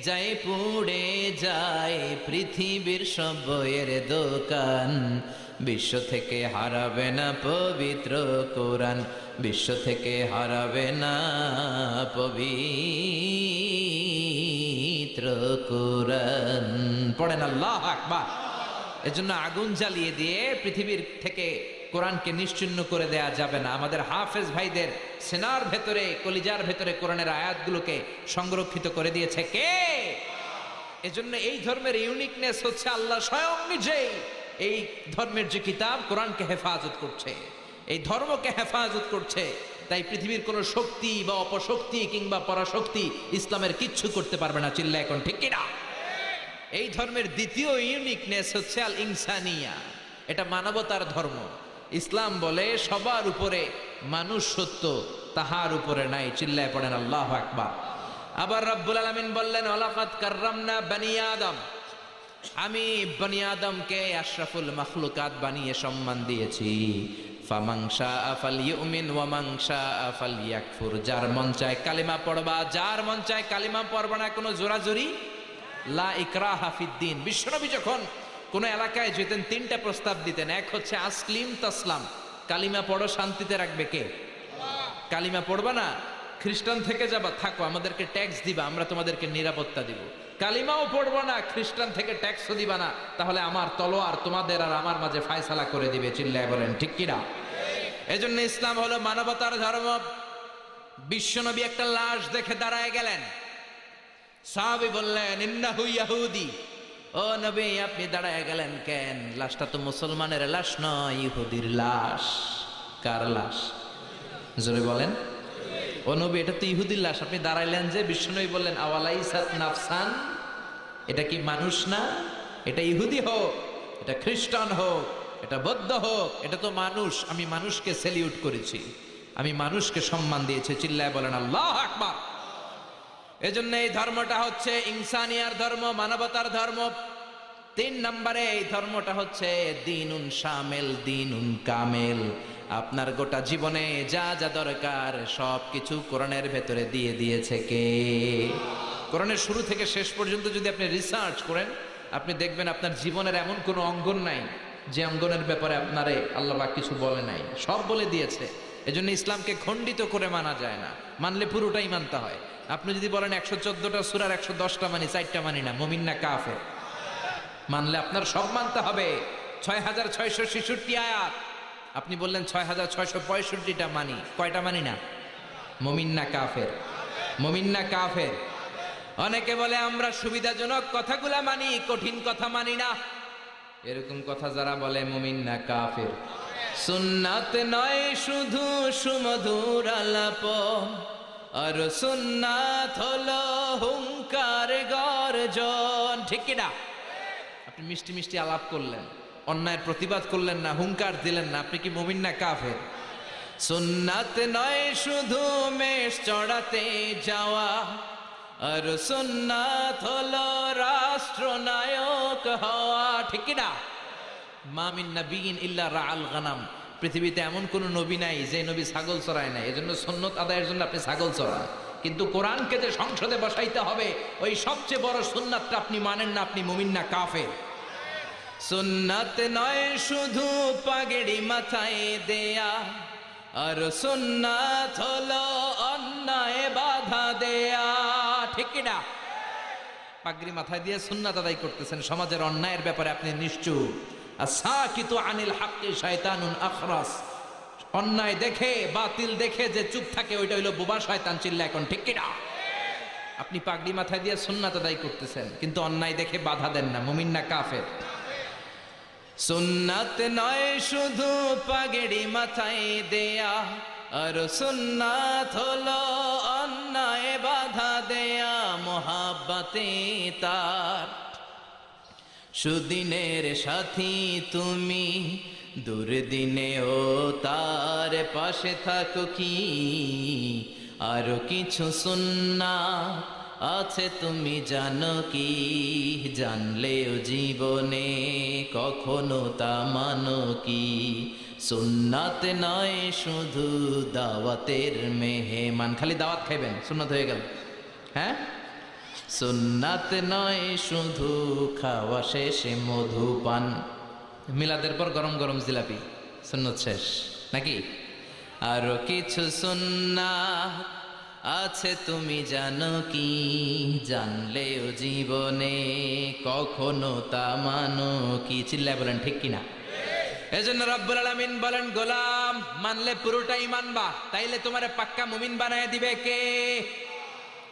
যায় পুড়ে যায় পৃথিবীর সব বইয়ের দোকান, বিশ্ব থেকে হারাবে না পবিত্র কোরআন, বিশ্ব থেকে হারাবে না পবিত্র কোরআন। পড়েন আল্লাহু আকবার। এজন্য আগুন জ্বালিয়ে দিয়ে পৃথিবীর থেকে কোরআনকে নিশ্চিহ্ন করে দেয়া যাবে না। আমাদের হাফেজ ভাইদের সেনার ভেতরে, কলিজার ভেতরে কোরআনের আয়াতগুলোকে সংরক্ষিত করে দিয়েছে কে? এজন্য এই ধর্মের ইউনিকনেস হচ্ছে আল্লাহ স্বয়ং নিজেই এই ধর্মের যে কিতাব কোরআনকে হেফাজত করছে, এই ধর্মকে হেফাজত করছে। তাই পৃথিবীর কোনো শক্তি বা অপশক্তি কিংবা পরাশক্তি ইসলামের কিচ্ছু করতে পারবে না। চিল্লা এখন ঠিক কিনা? এই ধর্মের দ্বিতীয় ইউনিকনেস হচ্ছে আল ইনসানিয়া, এটা মানবতার ধর্ম। ইসলাম বলে সবার উপরে মানুষ সত্য, তাহার উপরে নাই। চিল্লায় পড়েন আল্লাহু আকবার। আবার রব্বুল আলামিন বললেন ওয়ালাকাদ কাররামনা বানি আদম, আমি বনি আদমকে আশরাফুল মাখলুকাত বানিয়ে সম্মান দিয়েছি। ফামান শাআ ফালইউমিন ওয়া মান শাআ ফালইয়াকফুর, যার মন চায় কালিমা পড়বা, যার মন চায় কালিমা পড়বা না, কোনো জোরাজুরি, লা ইকরাহা ফিদ্দিন। বিশ্বনবী যখন কোন এলাকায় যেতেন 3টা প্রস্তাব দিতেন। এক হচ্ছে আসলিম তাসলাম, কালিমা পড়ো, শান্তিতে রাখবে কে? কালিমা পড়বা না, খ্রিস্টান থেকে যাবা, থাকো, আমাদেরকে ট্যাক্স দিবা, আমরা তোমাদেরকে নিরাপত্তা দিব। কালিমাও পড়বো না, খ্রিস্টান থেকে ট্যাক্সও দিবা না, তাহলে আমার তলোয়ার তোমাদের আর আমার মাঝে ফায়সালা করে দিবে। চিল্লায় বলেন ঠিক কিনা? এজন্য ইসলাম হলো মানবতার ধর্ম। বিশ্বনবী একটা লাশ দেখে দাঁড়ায় গেলেন। সাহাবী বললেন ইন্নাহু ইয়াহুদি। ও নবী, আপনি দাঁড়ায় গেলেন কেন? লাশটা তো মুসলমানের লাশ নয়, ইহুদির লাশ। কার লাশ? জোরে বলেন। ও নবী, এটা তো ইহুদির লাশ, আপনি দাঁড়াইলেন যে? বিশ্বনবী বললেন আওয়ালাইসাত নাফসান, এটা কি মানুষ না? এটা ইহুদি হোক, এটা খ্রিস্টান হোক, এটা বৌদ্ধ হোক, এটা তো মানুষ। আমি মানুষকে সেলিউট করেছি, আমি মানুষকে সম্মান দিয়েছি। চিল্লায় বলেন আল্লাহু আকবার। এজন্য এই ধর্মটা হচ্ছে ইনসানিয়ার ধর্ম, মানবতার ধর্ম। 3 নম্বরে এই ধর্মটা হচ্ছে দ্বীনুন শামিল, দ্বীনুন কামিল। আপনার গোটা জীবনে যা যা দরকার সব কিছু কোরআনের ভেতরে দিয়ে দিয়েছে কে? কোরআনের শুরু থেকে শেষ পর্যন্ত যদি আপনি রিসার্চ করেন, আপনি দেখবেন আপনার জীবনের এমন কোনো অঙ্গন নাই যে অঙ্গনের ব্যাপারে আপনারে আল্লাহ পাক কিছু বলে নাই, সব বলে দিয়েছে। এজন্য ইসলামকে খণ্ডিত করে মানা যায় না, মানলে পুরোটাই মানতে হয়। আপনি যদি বলেন 114টা সূরার 110টা মানি, 4টা মানি না, মুমিন না কাফের? মানলে আপনার সব মানতে হবে। 6666 আয়াত, আপনি বললেন 6665টা মানি, কয়টা মানি না? মুমিন না কাফের? মুমিন না কাফের? অনেকে বলে আমরা সুবিধাজনক কথাগুলা মানি, কঠিন কথা মানি না। এরকম কথা যারা বলে মুমিন না কাফের? সুন্নাত নয় শুধু সুমধুর আলাপ, আর সুন্নাত হলো হুঙ্কার গর্জন। ঠিক কিনা? আপনি মিষ্টি মিষ্টি আলাপ করলেন, অন্যায়ের প্রতিবাদ করলেন না, হুঙ্কার দিলেন না, আপনি কি মুমিন না কাফের? সুন্নাত নয় শুধু মেষ চড়াতে যাওয়া, আর সুন্নাত হলো রাষ্ট্রনায়ক হওয়া। ঠিক কিনা? মা মিন নাবিয়্যিন ইল্লা রাআল গানাম, পৃথিবীতে এমন কোন নবী নাই যে নবী ছাগল চড়ায় নাই। এজন্য সুন্নত আদায়ের জন্য আপনি ছাগল চড়ান, কিন্তু কোরআনকে যে সংসদে বসাইতে হবে ওই সবচেয়ে বড় সুন্নাতটা আপনি মানেন না, আপনি মুমিন না কাফের? সুন্নাত নয় শুধু পাগড়ি মাথায় দেয়া, আর সুন্নাত হলো অন্যায় বাধা দেয়া। ঠিক কি না? পাগড়ি মাথায় দিয়ে সুন্নাত আদায় করতেছেন, সমাজের অন্যায়ের ব্যাপারে আপনি নিশ্চুপ। আসাকিতু আনিল হাক্কি শয়তানুন আখরাস, অন্যায় দেখে বাতিল দেখে যে চুপ থাকে ওইটা হইলো বোবা শয়তান। চিল্লা এখন ঠিক কি না? আপনি পাগড়ি মাথায় দিয়ে সুন্নাত আদায় করতেছেন কিন্তু অন্যায় দেখে বাধা দেন না, মুমিন না কাফের? সুন্নাত নয় শুধু পাগড়ি মাথায় দেয়া, আর সুন্নাত হলো অন্যায় বাধা দেয়া মোহাব্বতে তার। সুদিনের সাথী তুমি, দুর্দিনেও তার পাশে থাকো কি? আরো কিছু সুন্নাত আছে তুমি জানো কি? জানলেও জীবনে কখনো তা মানো কি? সুন্নাত নয় শুধু দাওয়াতের মেহমান, খালি দাওয়াত খাইবেন সুন্নাত হয়ে গেল। হ্যাঁ, সুন্নাত নয় শুধু খাওয়া শেষে মধুপান, মিলাদের পর গরম গরম জিলাপি, সুন্নত শেষ নাকি? আরো কিছু সুন্নাত আছে তুমি জানো কি? জানলেও জীবনে কখনো তা মানো কি? চিল্লায় বলেন ঠিক কিনা? এজন্য রব্বুল আলামিন বলেন, গোলাম মানলে পুরোটাই মানবা, তাইলে তোমারে পাক্কা মুমিন বানায় দিবে কে?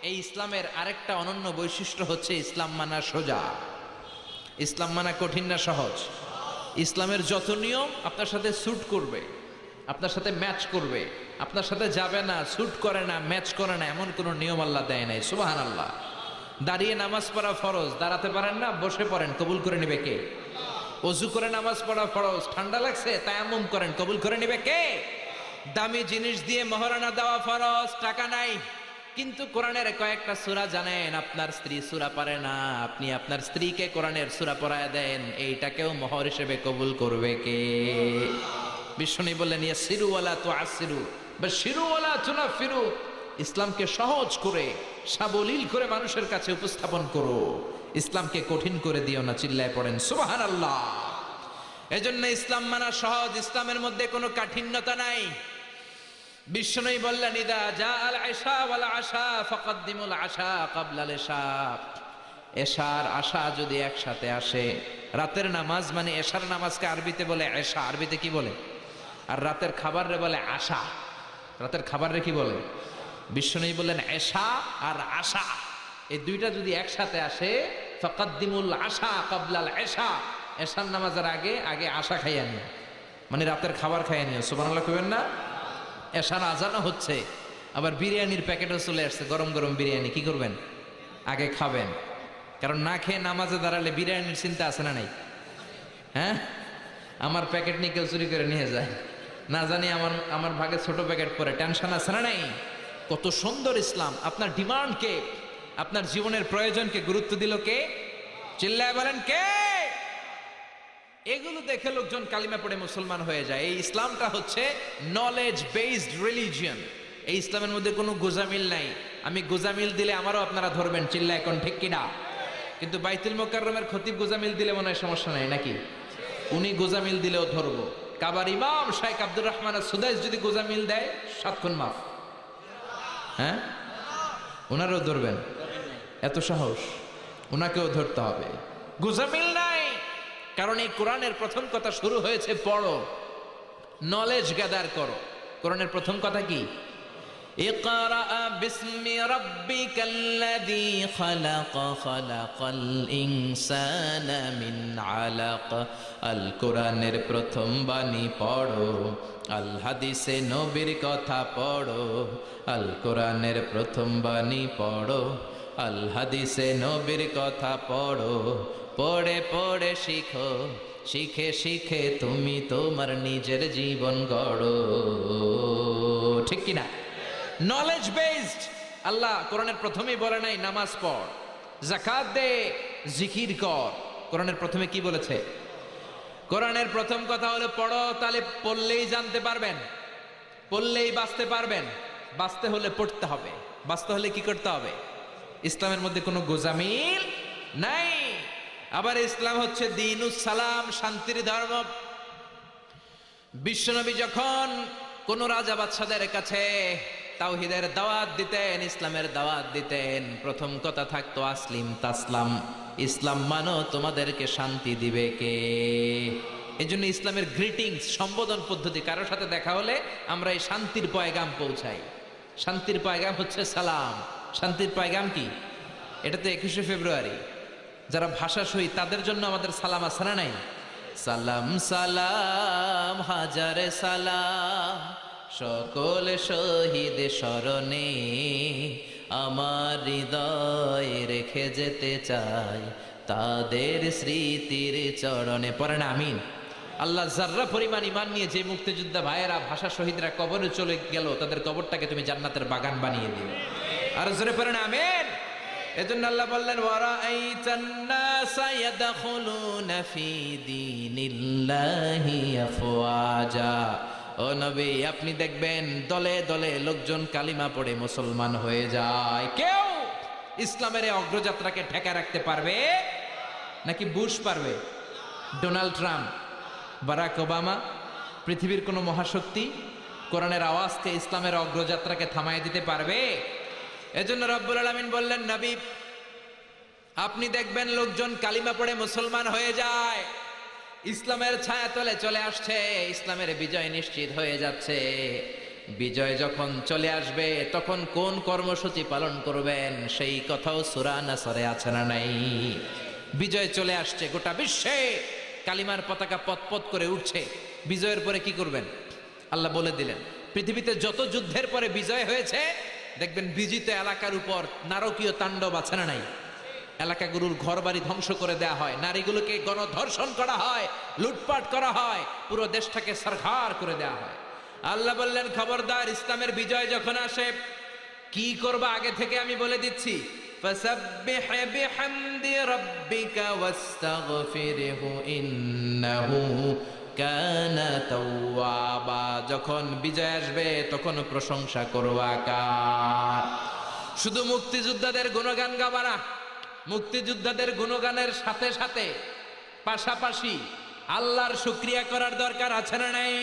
এই ইসলামের আরেকটা অনন্য বৈশিষ্ট্য হচ্ছে ইসলাম মানা সোজা। ইসলাম মানা কঠিন না সহজ? ইসলামের যত নিয়ম আপনার সাথে স্যুট করবে, আপনার সাথে ম্যাচ করবে, আপনার সাথে যাবে না, স্যুট করে না, ম্যাচ করে না, এমন কোন নিয়ম আল্লাহ দেয় নাই। সুবহানাল্লাহ। দাঁড়িয়ে নামাজ পড়া ফরজ, দাঁড়াতে পারেন না, বসে পড়েন, কবুল করে নিবে কে? ওযু করে নামাজ পড়া ফরজ, ঠান্ডা লাগছে তায়াম্মুম করেন, কবুল করে নিবে কে? দামি জিনিস দিয়ে মহারানা দেওয়া ফরজ, টাকা নাই কিন্তু কোরআনের কয়েকটা সূরা জানেন, আপনার স্ত্রী সূরা পারে না, আপনি আপনার স্ত্রীকে কোরআনের সূরা পড়ায় দেন, এইটাকেও মোহর হিসেবে কবুল করবে কে? বিশ্বনবী বললেন, ইয়াসিরু ওয়ালা তুআসিরু বাশিরু ওয়ালা তুনাফিরু, ইসলামকে সহজ করে সাবলীল করে মানুষের কাছে উপস্থাপন করো, ইসলামকে কঠিন করে দিও না। চিল্লায় পড়েন সুবহানাল্লাহ। এজন্য ইসলাম মানা সহজ, ইসলামের মধ্যে কোনো কাঠিন্যতা নাই। বিশ্বনবী বললেন, ইদা জাআল ইশা ওয়াল আশা ফাকদ্দিমুল আশা ক্বাবলাল ইশা, এশার আশা যদি একসাথে আসে, রাতের নামাজ মানে এশার নামাজকে আরবিতে বলে এশা, আরবিতে কি বলে? আর রাতের খাবারে বলে আশা। রাতের খাবারে কি বলে? বিশ্বনবী বললেন এশা আর আশা এই দুইটা যদি একসাথে আসে, ফাকদ্দিমুল আশা ক্বাবলাল ইশা, এশার নামাজের আগে আগে আশা খাইয়া নিও, মানে রাতের খাবার খাইয়া নিও। সুবহানাল্লাহ কইবেন না? এশার আজানও হচ্ছে, আবার বিরিয়ানির প্যাকেটও চলে আসছে, গরম গরম বিরিয়ানি, কি করবেন? আগে খাবেন, কারণ না খেয়ে নামাজে দাঁড়ালে বিরিয়ানির চিন্তা আছে না নাই? হ্যাঁ, আমার প্যাকেট নিয়ে কেউ চুরি করে নিয়ে যায়, না জানি আমার ভাগে ছোট প্যাকেট পরে, টেনশন আছে না নাই? কত সুন্দর ইসলাম! আপনার ডিমান্ডকে, আপনার জীবনের প্রয়োজনকে গুরুত্ব দিল কে? চিল্লায় বলেন কে? এগুলো দেখে লোকজন কালিমা পড়ে মুসলমান হয়ে যায়। এই ইসলামটা হচ্ছে নলেজ বেসড রিলিজিয়ন। এই ইসলামের মধ্যে কোনো গোজামিল নাই। আমি গোজামিল দিলে আমারও আপনারা ধরবেন, চিল্লা এখন ঠিক কিনা? কিন্তু বাইতুল মুকাররমের খতিব গোজামিল দিলে মনে হয় সমস্যা নাই নাকি? উনি গোজামিল দিলেও ধরবো। কাবার ইমাম শাইখ আব্দুর রহমান সুদাইস যদি গোজামিল দেয় 7 খুন মাফ। হ্যাঁ, ওনারও ধরবেন? এত সাহস? ওনাকেও ধরতে হবে। গোজামিল নাই, কারণ এই কোরআনের প্রথম কথা শুরু হয়েছে পড়ো, নলেজ গ্যাদার করো। কোরআনের প্রথম কথা কি? ইকরা বিসমি রাব্বিকাল্লাযী খালাক, খালাকাল ইনসানা মিন আলাক। আল কোরআনের প্রথম বাণী পড়ো, আল হাদিসে নবীর কথা পড়ো। আল কোরআনের প্রথম বাণী পড়ো, আল হাদিসে নবীর কথা পড়ো। পড়ে পড়ে শিখো, শিখে শিখে তুমি তোমার নিজের জীবন গড়ো। ঠিক কিনা? Knowledge based. আল্লাহ কোরআনের প্রথমেই বলে নাই নামাজ পড়, যাকাত দে, জিকির কর। কোরআনের প্রথমে কি বলেছে? কোরআনের প্রথম কথা হলো পড়ো, তাহলে পড়লেই জানতে পারবেন, পড়লেই বাঁচতে পারবেন। বাঁচতে হলে পড়তে হবে, বাঁচতে হলে কি করতে হবে? ইসলামের মধ্যে কোনো গোজামিল নাই। আবার ইসলাম হচ্ছে দ্বীনুস সালাম, শান্তির ধর্ম। বিশ্বনবী যখন কোন রাজা বাদশাদের কাছে তাওহীদের দাওয়াত দিতেন, ইসলামের দাওয়াত দিতেন, প্রথম কথা থাকতো আসলিম তাসলাম, ইসলাম মানো তোমাদেরকে শান্তি দিবে কে। এজন্য ইসলামের গ্রিটিংস, সম্বোধন পদ্ধতি, কারোর সাথে দেখা হলে আমরা এই শান্তির পয়গাম পৌঁছাই। শান্তির পয়গাম হচ্ছে সালাম। শান্তির পয়গাম কি? এটা তো 21শে ফেব্রুয়ারি। যারা ভাষা শহীদ তাদের জন্য আমাদের সালাম আছে না নাই? সালাম সালাম হাজারে সালাম, সকল শহীদ স্মরণে আমার হৃদয় রেখে যেতে চাই তাদের স্মৃতির চরণে। পড়ে না আমিন? আল্লাহ যার্রা পরিমাণ ইমান নিয়ে যে মুক্তিযোদ্ধা ভাইয়েরা, ভাষা শহীদরা কবরে চলে গেল, তাদের কবরটাকে তুমি জান্নাতের বাগান বানিয়ে দিও। আর জোরে পড়ে না আমিন? এজন্য আল্লাহ বললেন ওয়ারাআইতান নাসা ইয়াদখুলুনা ফি দীনিল্লাহি আফওয়াজা। ও নবী, আপনি দেখবেন দলে দলে লোকজন কালিমা পড়ে মুসলমান হয়ে যায়। কেউ ইসলামের এই অগ্রযাত্রাকে ঠেকা রাখতে পারবে নাকি বুশ পারবে? ডোনাল্ড ট্রাম্প, বারাক ওবামা, পৃথিবীর কোন মহাশক্তি কোরআনের আওয়াজকে, ইসলামের অগ্রযাত্রাকে থামায় দিতে পারবে? এজন্য রব্বুল আলামিন বললেন, নবী আপনি দেখবেন লোকজন কালিমা পড়ে মুসলমান হয়ে যায়, ইসলামের ছায়াতলে চলে আসছে, ইসলামের বিজয় নিশ্চিত হয়ে যাচ্ছে। বিজয় যখন চলে আসবে তখন কোন কর্মসূচি পালন করবেন সেই কথাও সূরা নাসরে আছে না নাই? বিজয় চলে আসছে, গোটা বিশ্বে কালিমার পতাকা পতপত করে উঠছে। বিজয়ের পরে কি করবেন আল্লাহ বলে দিলেন। পৃথিবীতে যত যুদ্ধের পরে বিজয় হয়েছে দেখবেন বিজিত এলাকার উপর নারকীয় তাণ্ডব আছে না নাই? এলাকাগুলোর ঘরবাড়ি ধ্বংস করে দেয়া হয়, নারীগুলোকে গণধর্ষণ করা হয়, লুটপাট করা হয়, পুরো দেশটাকে সরকার করে দেয়া হয়। আল্লাহ বললেন খবরদার, ইসলামের বিজয় যখন আসে কি করবা আগে থেকে আমি বলে দিচ্ছি। ফাসাব্বিহ বিহামদি রাব্বিকা ওয়াস্তাগফিরহু ইন্নাহু কানা তাওয়াবা। যখন বিজয় আসবে তখন প্রশংসা করবা কার? শুধু মুক্তিযোদ্ধাদের গুণগান গাবা না, মুক্তিযোদ্ধাদের গুণগানের সাথে সাথে পাশাপাশি আল্লাহর শুকরিয়া করার দরকার আছে না নাই?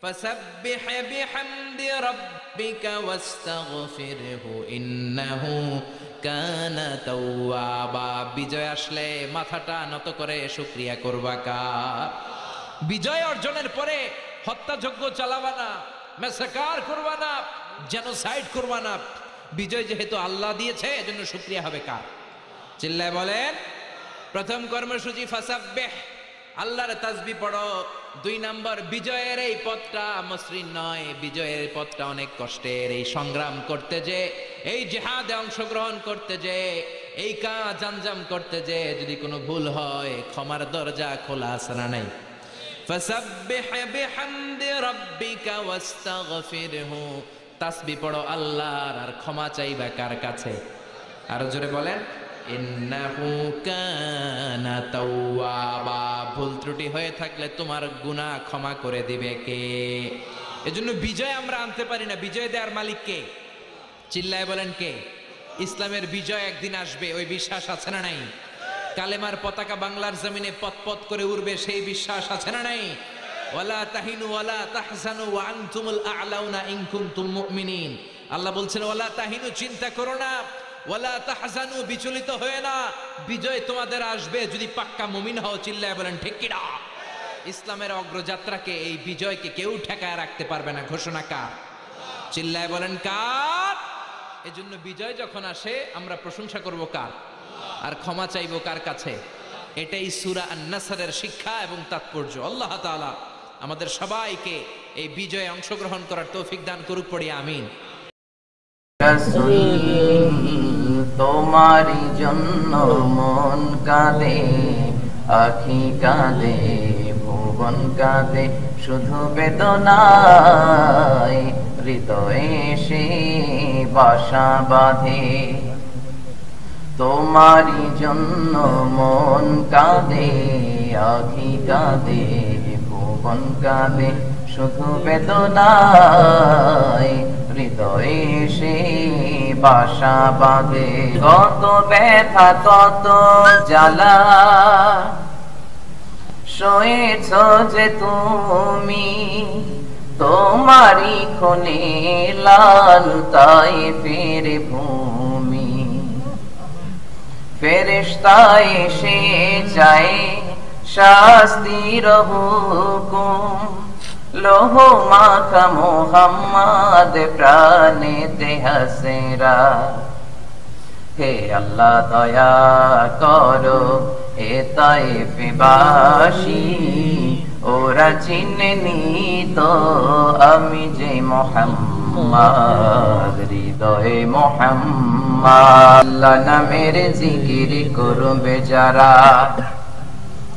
ফাসাব্বিহ বিহামদি রাব্বিকা ওয়াস্তাগফিরহু ইন্নাহু কানা তাওয়াবা। বিজয় আসলে মাথাটা নত করে শুকরিয়া করবা কার? বিজয় অর্জনের পরে হত্যাযজ্ঞ চালাবা না, ম্যাসাকার করবা না, জেনোসাইড করবা না। বিজয় যেহেতু আল্লাহ দিয়েছে এজন্য শুকরিয়া হবে কার? চিল্লায় বলেন। প্রথম কর্মসূচি ফাসাব্বিহ, আল্লাহর তাসবিহ পড়ো। 2 নাম্বার, বিজয়ের এই পথটা মসৃণ নয়, বিজয়ের পথটা অনেক কষ্টের। এই সংগ্রাম করতে যে, এই জিহাদে অংশগ্রহণ করতে যে, এই কাজ আঞ্জাম করতে যে যদি কোনো ভুল হয় ক্ষমার দরজা খোলা আছে না নাই? ফাসাব্বিহ বিহামদি রাব্বিকা ওয়াস্তাগফিরহু, তাসবিহ পড়ো আল্লাহর, আর ক্ষমা চাইবা কার কাছে? আর জোরে বলেন ইন্নাহু কানা তাওয়াবা। ভুল ত্রুটি হয়ে থাকলে তোমার গুনাহ ক্ষমা করে দিবে কে? এজন্য বিজয় আমরা আনতে পারি না, বিজয় দেওয়ার মালিক কে? চিল্লায় বলেন কে? ইসলামের বিজয় একদিন আসবে, ওই বিশ্বাস আছে না নাই? কালেমার পতাকা বাংলার জমিনে পতপত করে উড়বে, সেই বিশ্বাস আছে না নাই? ওয়ালা তাহিনু ওয়ালা তাহজানু ওয়া আনতুমুল আ'লাউনা ইন কুনতুম মুমিনিন। আল্লাহ বলছেন ওয়ালা তাহিনু, চিন্তা করো না, ওয়ালা তাহজানু, বিচলিত হয়ে না, বিজয় তোমাদের আসবে যদি পাক্কা মুমিন হও। চিল্লায় বলেন ঠিক কি না? ইসলামের অগ্রযাত্রাকে, এই বিজয়কে কেউ ঠেকায় রাখতে পারবে না। ঘোষণা কার? চিল্লায় বলেন কার? এজন্য বিজয় যখন আসে আমরা প্রশংসা করব কার? আর ক্ষমা চাইব কার কাছে? এটাই সূরা আন-নাসরের শিক্ষা এবং তাৎপর্য। আল্লাহ তাআলা আমাদের সবাইকে এই বিজয়ে অংশগ্রহণ করার তৌফিক দান করুক, পড়ি আমিন। তোমারি জন্য মন কাঁদে, আখি কাঁদে, ভুবন কাঁদে, শুধু বেদনায় হৃদয়ে সে বাসা বাঁধে। তোমারি জন্য মন কাঁদে, আখি কাঁদে, ভুবন কাঁদে, শুধু বেদনায় হৃদয়ে সে বাসা বাঁধে। কত ব্যথা কত জ্বালা সয়েছ যে তুমি, তোমারি খুনে লাল তায়েফের ভূমি ফেরেশতা এসে যায় শাস্তির হুকুম লোহ মাখা মোহাম্মদ প্রাণেতে হাসেরা হে আল্লাহ দয়া করো এ তায়েফবাসী ওরা চিনেনি তো আমি যে মোহাম্মদ হৃদয়ে মোহাম্মদ আল্লাহ নামের জিকির করবে যারা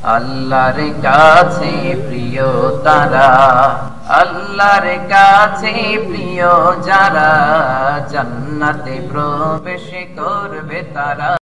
আল্লাহর কাছে প্রিয় তারা আল্লাহর কাছে প্রিয় যারা জান্নাতে প্রবেশ করবে তারা